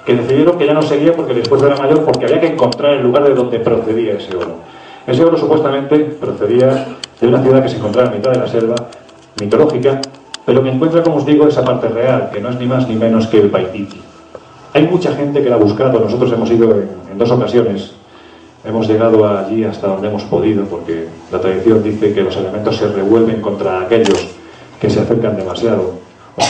que decidieron que ya no seguía porque el esfuerzo era mayor, porque había que encontrar el lugar de donde procedía ese oro. Ese oro supuestamente procedía de una ciudad que se encontraba en mitad de la selva, mitológica, pero que encuentra, como os digo, esa parte real, que no es ni más ni menos que el Paititi. Hay mucha gente que la ha buscado, nosotros hemos ido en 2 ocasiones, hemos llegado allí hasta donde hemos podido, porque la tradición dice que los elementos se revuelven contra aquellos que se acercan demasiado. Os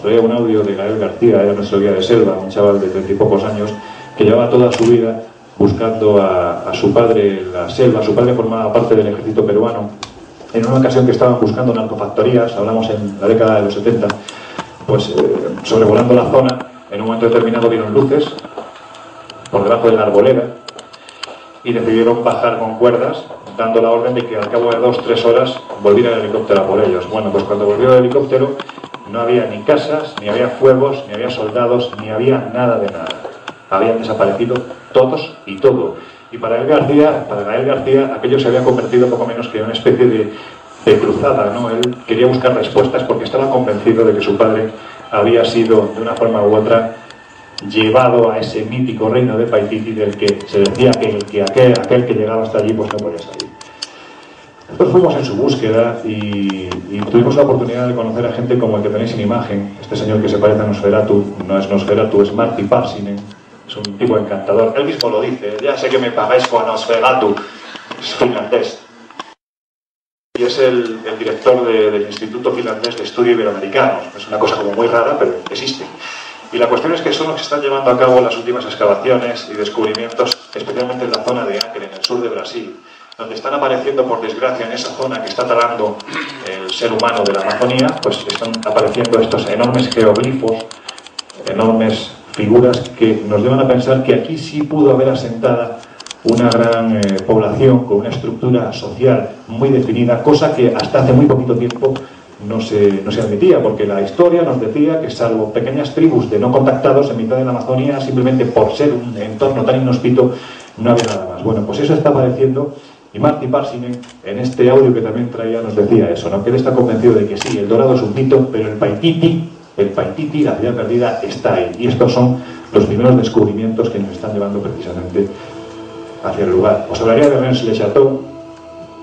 traía un audio de Gael García, era nuestro guía de selva, un chaval de 30 y pocos años, que llevaba toda su vida buscando a su padre en la selva. Su padre formaba parte del ejército peruano. En una ocasión que estaban buscando narcofactorías, hablamos en la década de los 70, pues sobrevolando la zona, en un momento determinado vieron luces por debajo de la arboleda y decidieron bajar con cuerdas, dando la orden de que al cabo de 2 o 3 horas volviera el helicóptero a por ellos. Bueno, pues cuando volvió el helicóptero no había ni casas, ni había fuegos, ni había soldados, ni había nada de nada. Habían desaparecido todos y todo. Y para Gael García, aquello se había convertido poco menos que en una especie de cruzada, ¿no? Él quería buscar respuestas porque estaba convencido de que su padre había sido, de una forma u otra, llevado a ese mítico reino de Paititi, del que se decía que aquel que llegaba hasta allí pues no podía salir. Nosotros fuimos en su búsqueda y tuvimos la oportunidad de conocer a gente como el que tenéis en imagen, este señor que se parece a Nosferatu. No es Nosferatu, es Marty Parsinen. Es un tipo encantador. Él mismo lo dice. Ya sé que me parezco a Nosferatu. Es finlandés. Y es el director del Instituto Finlandés de Estudio Iberoamericano. Es una cosa como muy rara, pero existe. Y la cuestión es que son los que están llevando a cabo las últimas excavaciones y descubrimientos, especialmente en la zona de Acre, en el sur de Brasil, donde están apareciendo, por desgracia, en esa zona que está talando el ser humano de la Amazonía, pues están apareciendo estos enormes geoglifos, enormes figuras que nos llevan a pensar que aquí sí pudo haber asentada una gran población con una estructura social muy definida, cosa que hasta hace muy poquito tiempo no se admitía, porque la historia nos decía que salvo pequeñas tribus de no contactados en mitad de la Amazonía, simplemente por ser un entorno tan inhóspito, no había nada más. Bueno, pues eso está apareciendo, y Marty Parsinen, en este audio que también traía, nos decía eso, ¿no? Que él está convencido de que sí, el Dorado es un mito, pero el Paititi, la ciudad perdida, está ahí. Y estos son los primeros descubrimientos que nos están llevando precisamente hacia el lugar. Os hablaría de Rennes-le-Château,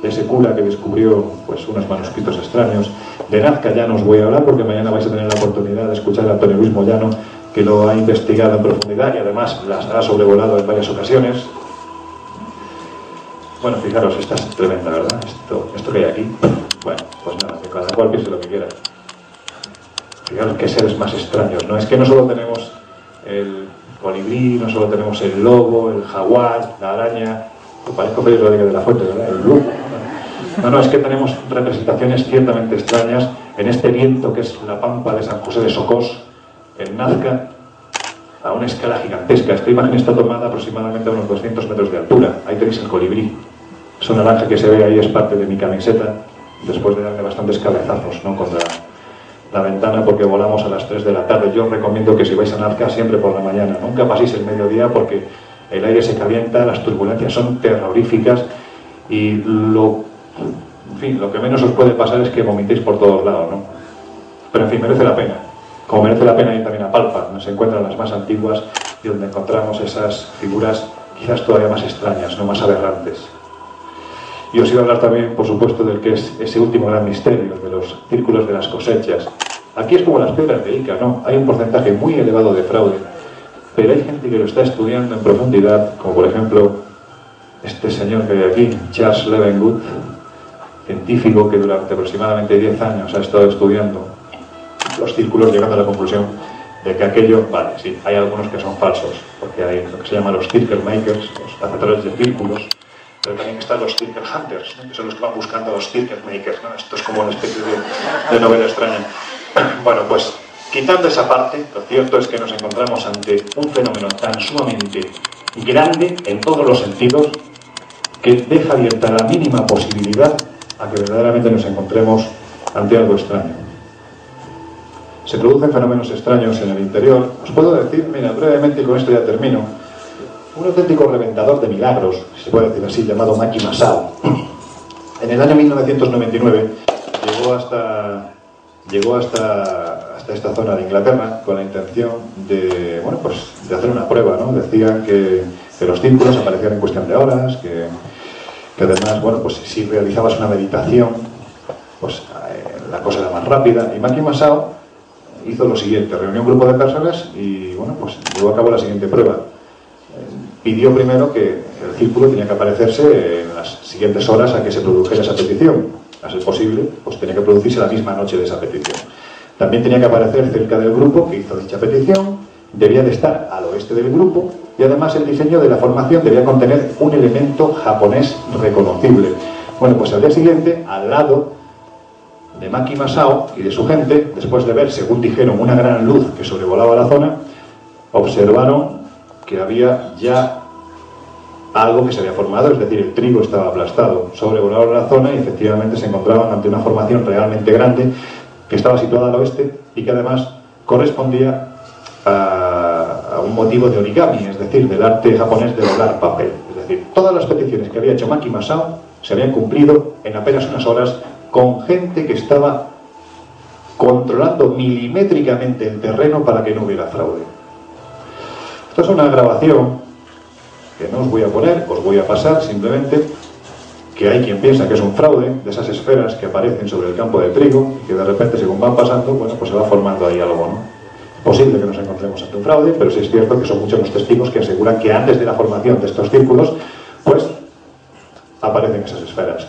de ese cura que descubrió pues unos manuscritos extraños. De Nazca ya no os voy a hablar porque mañana vais a tener la oportunidad de escuchar a Antonio Luis Moyano, que lo ha investigado en profundidad y además las ha sobrevolado en varias ocasiones. Bueno, fijaros, esta es tremenda, ¿verdad? Esto que hay aquí. Bueno, pues nada, que cada cual piense lo que quiera. Fijaros qué seres más extraños, ¿no? Es que no solo tenemos el colibrí, no solo tenemos el lobo, el jaguar, la araña, parezco Félix Rodríguez de la Fuente, ¿verdad? El brujo. No, es que tenemos representaciones ciertamente extrañas en este viento que es la pampa de San José de Socós, en Nazca, a una escala gigantesca. Esta imagen está tomada aproximadamente a unos 200 metros de altura. Ahí tenéis el colibrí. Esa naranja que se ve ahí es parte de mi camiseta, después de darle bastantes cabezazos, ¿no?, contra la ventana, porque volamos a las 3 de la tarde. Yo os recomiendo que si vais a Nazca, siempre por la mañana. Nunca paséis el mediodía porque el aire se calienta, las turbulencias son terroríficas y lo que menos os puede pasar es que vomitéis por todos lados, ¿no? Pero en fin, merece la pena. Como merece la pena ir también a Palpa, donde se encuentran las más antiguas y donde encontramos esas figuras quizás todavía más extrañas, no más aberrantes. Y os iba a hablar también, por supuesto, del que es ese último gran misterio, de los círculos de las cosechas. Aquí es como las piedras de Ica, ¿no? Hay un porcentaje muy elevado de fraude, pero hay gente que lo está estudiando en profundidad, como por ejemplo este señor que hay aquí, Charles Levengood, científico que durante aproximadamente 10 años ha estado estudiando los círculos, llegando a la conclusión de que aquello, vale, sí, hay algunos que son falsos, porque hay lo que se llama los circle makers, los hacedores de círculos, pero también están los circle hunters, ¿no?, que son los que van buscando a los circle makers, ¿no? Esto es como una especie de novela extraña. Bueno, pues quitando esa parte, lo cierto es que nos encontramos ante un fenómeno tan sumamente grande en todos los sentidos que deja abierta la mínima posibilidad a que verdaderamente nos encontremos ante algo extraño. Se producen fenómenos extraños en el interior. Os puedo decir, mira, brevemente, y con esto ya termino, un auténtico reventador de milagros, si se puede decir así, llamado Maki Masao. En el año 1999 llegó hasta esta zona de Inglaterra con la intención de, bueno, pues de hacer una prueba, ¿no? Decían que los círculos aparecían en cuestión de horas, que además, bueno, pues si realizabas una meditación, pues la cosa era más rápida. Y Maki Masao hizo lo siguiente, reunió un grupo de personas y, bueno, pues llevó a cabo la siguiente prueba. pidió primero que el círculo tenía que aparecerse en las siguientes horas a que se produjera esa petición. A ser posible, pues tenía que producirse la misma noche de esa petición. También tenía que aparecer cerca del grupo que hizo dicha petición, debía de estar al oeste del grupo y además el diseño de la formación debía contener un elemento japonés reconocible. Bueno, pues al día siguiente, al lado de Maki Masao y de su gente, después de ver, según dijeron, una gran luz que sobrevolaba la zona, observaron que había ya algo que se había formado, es decir, el trigo estaba aplastado. Sobrevolaron la zona y efectivamente se encontraban ante una formación realmente grande que estaba situada al oeste y que además correspondía a un motivo de origami, es decir, del arte japonés de doblar papel. Es decir, todas las peticiones que había hecho Maki Masao se habían cumplido en apenas unas horas con gente que estaba controlando milimétricamente el terreno para que no hubiera fraude. Esto es una grabación que no os voy a poner, os voy a pasar simplemente, que hay quien piensa que es un fraude de esas esferas que aparecen sobre el campo de trigo y que de repente, según van pasando, bueno, pues se va formando ahí algo, ¿no? Es posible que nos encontremos ante un fraude, pero sí es cierto que son muchos los testigos que aseguran que antes de la formación de estos círculos, pues aparecen esas esferas.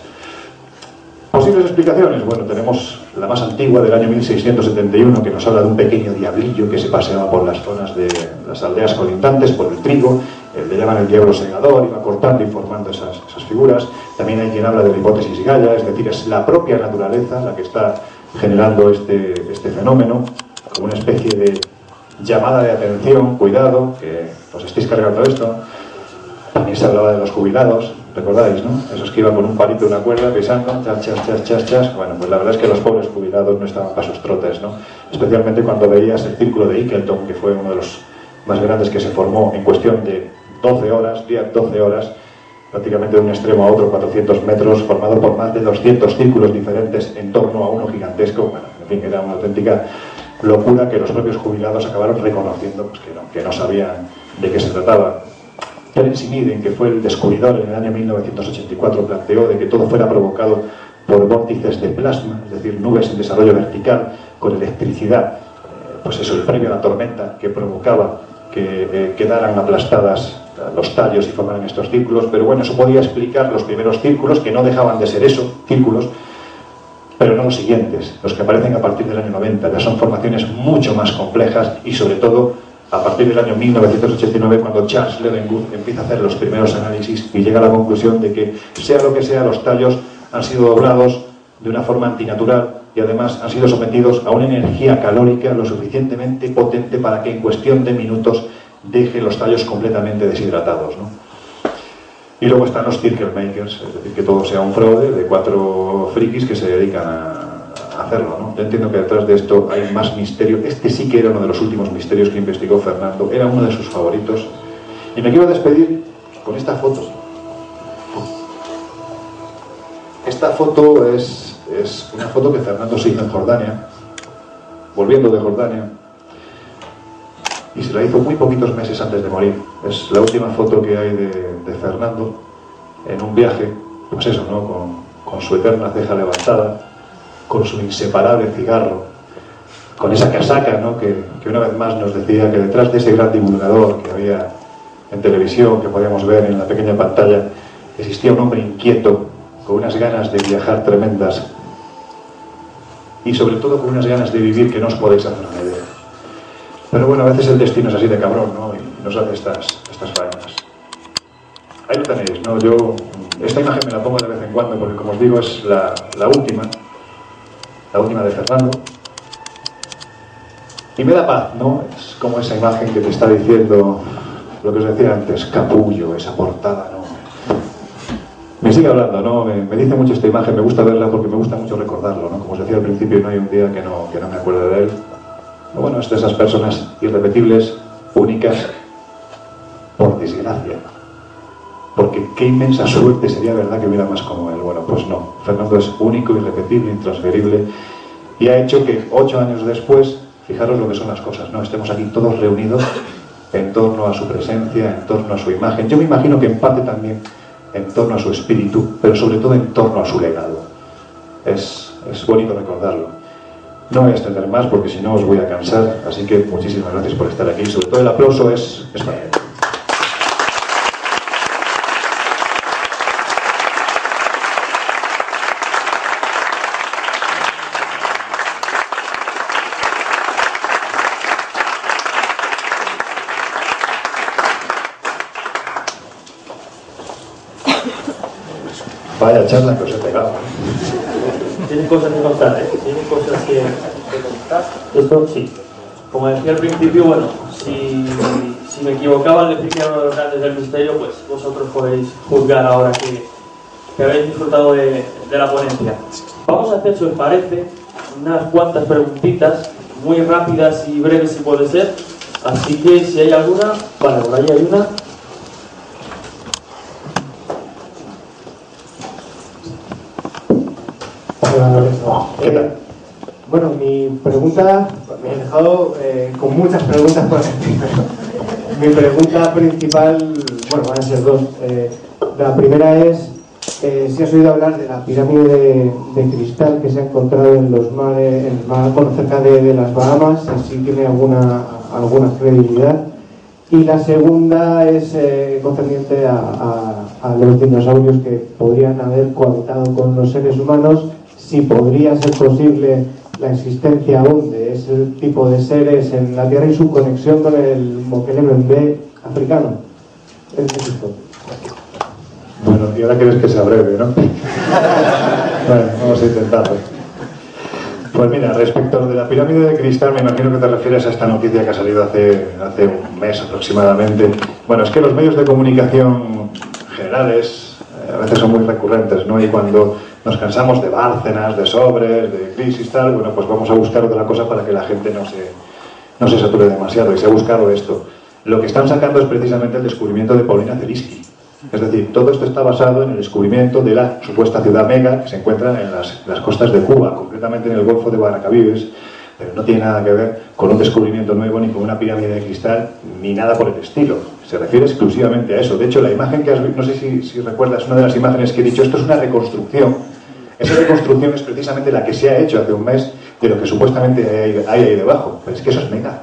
¿Posibles explicaciones? Bueno, tenemos la más antigua del año 1671 que nos habla de un pequeño diablillo que se paseaba por las zonas de las aldeas colindantes, por el trigo, le llaman el diablo segador, iba cortando y formando esas figuras. También hay quien habla de la hipótesis Gaia, es decir, es la propia naturaleza la que está generando este fenómeno, como una especie de llamada de atención, cuidado, que os estéis cargando esto. También se hablaba de los jubilados, ¿recordáis, no? Esos que iban con un palito de una cuerda pisando, chas, chas, chas, chas, chas. Bueno, pues la verdad es que los pobres jubilados no estaban para sus trotes, ¿no? Especialmente cuando veías el círculo de Eagleton, que fue uno de los más grandes que se formó en cuestión de 12 horas, 12 horas, prácticamente de un extremo a otro, 400 metros, formado por más de 200 círculos diferentes en torno a uno gigantesco. Bueno, en fin, era una auténtica locura que los propios jubilados acabaron reconociendo pues, que no sabían de qué se trataba. Terence Meaden, que fue el descubridor en el año 1984, planteó de que todo fuera provocado por vórtices de plasma, es decir, nubes en desarrollo vertical con electricidad, pues eso, el previo a la tormenta que provocaba que quedaran aplastadas los tallos y formaran estos círculos. Pero bueno, eso podía explicar los primeros círculos, que no dejaban de ser eso, círculos, pero no los siguientes, los que aparecen a partir del año 90, ya son formaciones mucho más complejas y sobre todo a partir del año 1989, cuando Charles Levengood empieza a hacer los primeros análisis y llega a la conclusión de que, sea lo que sea, los tallos han sido doblados de una forma antinatural y además han sido sometidos a una energía calórica lo suficientemente potente para que en cuestión de minutos deje los tallos completamente deshidratados, ¿no? Y luego están los circle makers, es decir, que todo sea un fraude de 4 frikis que se dedican a hacerlo, ¿no? Yo entiendo que detrás de esto hay más misterio. Este sí que era uno de los últimos misterios que investigó Fernando, era uno de sus favoritos. Y me quiero despedir con esta foto. Esta foto es una foto que Fernando se hizo en Jordania, volviendo de Jordania, y se la hizo muy poquitos meses antes de morir. Es la última foto que hay de Fernando en un viaje, pues eso, ¿no? Con su eterna ceja levantada, con su inseparable cigarro, con esa casaca, ¿no? que una vez más nos decía que detrás de ese gran divulgador que había en televisión, que podíamos ver en la pequeña pantalla, existía un hombre inquieto, con unas ganas de viajar tremendas y sobre todo con unas ganas de vivir que no os podéis hacer una idea. Pero bueno, a veces el destino es así de cabrón, ¿no? Y nos hace estas faenas. Ahí lo tenéis, ¿no? Yo esta imagen me la pongo de vez en cuando porque, como os digo, es la última de Fernando. Y me da paz, ¿no? Es como esa imagen que te está diciendo lo que os decía antes, capullo, esa portada, ¿no? Me sigue hablando, ¿no? Me dice mucho esta imagen, me gusta verla porque me gusta mucho recordarlo, ¿no? Como os decía al principio, no hay un día que no me acuerde de él. Pero bueno, es de esas personas irrepetibles, únicas, por desgracia. Porque qué inmensa suerte sería, ¿verdad?, que hubiera más como él. Bueno, pues no. Fernando es único, irrepetible, intransferible, y ha hecho que 8 años después, fijaros lo que son las cosas, ¿no? Estemos aquí todos reunidos en torno a su presencia, en torno a su imagen. Yo me imagino que en parte también en torno a su espíritu, pero sobre todo en torno a su legado. Es bonito recordarlo. No voy a extender más porque si no os voy a cansar, así que muchísimas gracias por estar aquí. Sobre todo el aplauso es para él. Vaya charla que os he pegado. Tienen cosas que contar, ¿eh? Tienen cosas que contar. Esto sí. Como decía al principio, bueno, si me equivocaba al decir que era uno de los grandes del misterio, pues vosotros podéis juzgar ahora que habéis disfrutado de la ponencia. Vamos a hacer, si os parece, unas cuantas preguntitas, muy rápidas y breves si puede ser. Así que si hay alguna, vale, por ahí hay una. Hola, Lorenzo. ¿Qué tal? Bueno, mi pregunta, me he dejado con muchas preguntas por aquí. Mi pregunta principal, bueno, van a ser dos. La primera es, si has oído hablar de la pirámide de cristal que se ha encontrado en los mares, en el mar, bueno, cerca de las Bahamas, si tiene alguna credibilidad. Y la segunda es concerniente a los dinosaurios que podrían haber cohabitado con los seres humanos, si podría ser posible la existencia aún de ese tipo de seres en la Tierra y su conexión con el Mokele-Mbembe africano. Es esto. Bueno, y ahora quieres que sea breve, ¿no? Bueno, vamos a intentarlo. Pues mira, respecto a lo de la pirámide de cristal, me imagino que te refieres a esta noticia que ha salido hace un mes aproximadamente. Bueno, es que los medios de comunicación generales a veces son muy recurrentes, ¿no? Y cuando nos cansamos de Bárcenas, de sobres, de crisis, tal, bueno, pues vamos a buscar otra cosa para que la gente no se sature demasiado. Y se ha buscado esto. Lo que están sacando es precisamente el descubrimiento de Paulina Zeliski. Es decir, todo esto está basado en el descubrimiento de la supuesta ciudad mega que se encuentra en las costas de Cuba, concretamente en el Golfo de Guadalcavives, pero no tiene nada que ver con un descubrimiento nuevo, ni con una pirámide de cristal, ni nada por el estilo. Se refiere exclusivamente a eso. De hecho, la imagen que has visto, no sé si recuerdas, una de las imágenes que he dicho, esto es una reconstrucción. Esa reconstrucción es precisamente la que se ha hecho hace un mes de lo que supuestamente hay ahí debajo. Pero es que eso es mega.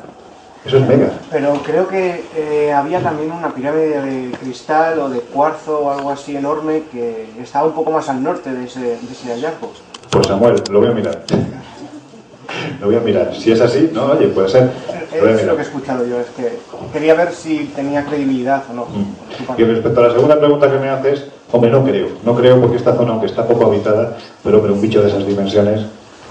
Eso es mega. Pero creo que había también una pirámide de cristal o de cuarzo o algo así enorme que estaba un poco más al norte de ese hallazgo. Pues Samuel, lo voy a mirar. Lo voy a mirar. Si es así, no, oye, puede ser. Es lo que he escuchado yo, es que quería ver si tenía credibilidad o no. Y respecto a la segunda pregunta que me haces, hombre, no creo porque esta zona, aunque está poco habitada, pero un bicho de esas dimensiones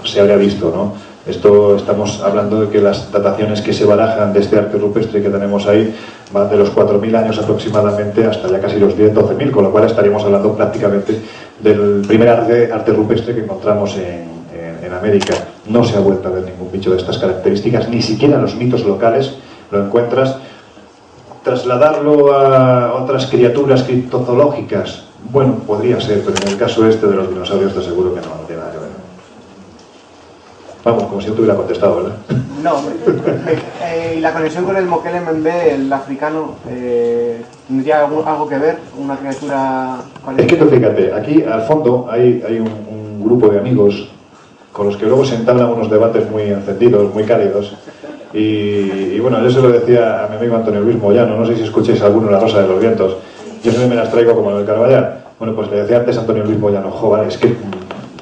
se habría visto, ¿no? Estamos hablando de que las dataciones que se barajan de este arte rupestre que tenemos ahí van de los 4.000 años aproximadamente hasta ya casi los 10-12.000, con lo cual estaríamos hablando prácticamente del primer arte rupestre que encontramos en América. No se ha vuelto a ver ningún bicho de estas características, ni siquiera en los mitos locales lo encuentras. Trasladarlo a otras criaturas criptozoológicas, bueno, podría ser, pero en el caso este de los dinosaurios te aseguro que no tiene nada que ver. Vamos, como si yo te hubiera contestado, ¿verdad? No, y la conexión con el Mokele-Mbembe, el africano, ¿tendría algo que ver? ¿Una criatura...? Es que tú fíjate, aquí al fondo hay un grupo de amigos con los que luego se entablan unos debates muy encendidos, muy cálidos. Y bueno, yo se lo decía a mi amigo Antonio Luis Moyano, no sé si escuchéis alguno La Rosa de los Vientos, yo siempre me las traigo como en el Carballar. Bueno, pues le decía antes a Antonio Luis Moyano, joder, es que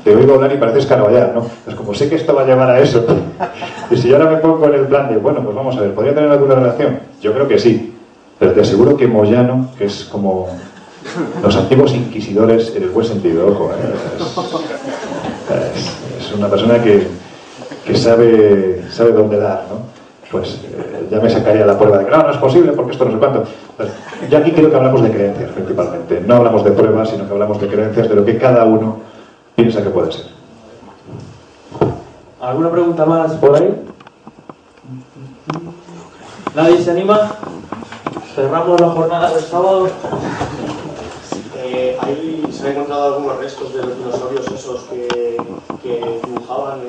te oigo hablar y pareces Carballar, ¿no? Pues como sé que esto va a llevar a eso, y si yo ahora me pongo en el plan de, bueno, pues vamos a ver, ¿podría tener alguna relación? Yo creo que sí, pero te aseguro que Moyano, que es como los antiguos inquisidores, en el buen sentido, ojo, es una persona que sabe dónde dar, ¿no? Pues ya me sacaría la prueba de que no es posible porque esto no sé cuánto. Pues, ya aquí creo que hablamos de creencias principalmente, no hablamos de pruebas, sino que hablamos de creencias, de lo que cada uno piensa que puede ser. ¿Alguna pregunta más por ahí? ¿Nadie se anima? Cerramos la jornada del sábado. Ahí se han encontrado algunos restos de los dinosaurios esos que dibujaban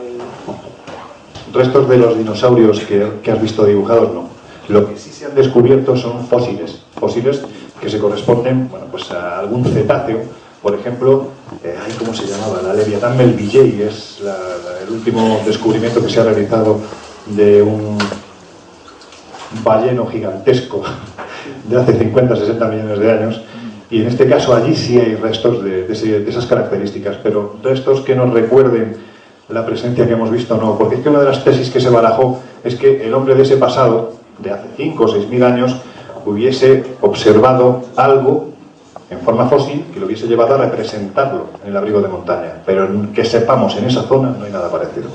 Restos de los dinosaurios que has visto dibujados, no. Lo que sí se han descubierto son fósiles que se corresponden, bueno, pues a algún cetáceo. Por ejemplo, ¿cómo se llamaba? La Leviatán Melvillei, es el último descubrimiento que se ha realizado de un balleno gigantesco de hace 50-60 millones de años. Y en este caso allí sí hay restos de esas características, pero restos que nos recuerden la presencia que hemos visto, no. Porque es que una de las tesis que se barajó es que el hombre de ese pasado, de hace 5 o 6 mil años, hubiese observado algo en forma fósil que lo hubiese llevado a representarlo en el abrigo de montaña, pero que sepamos en esa zona no hay nada parecido.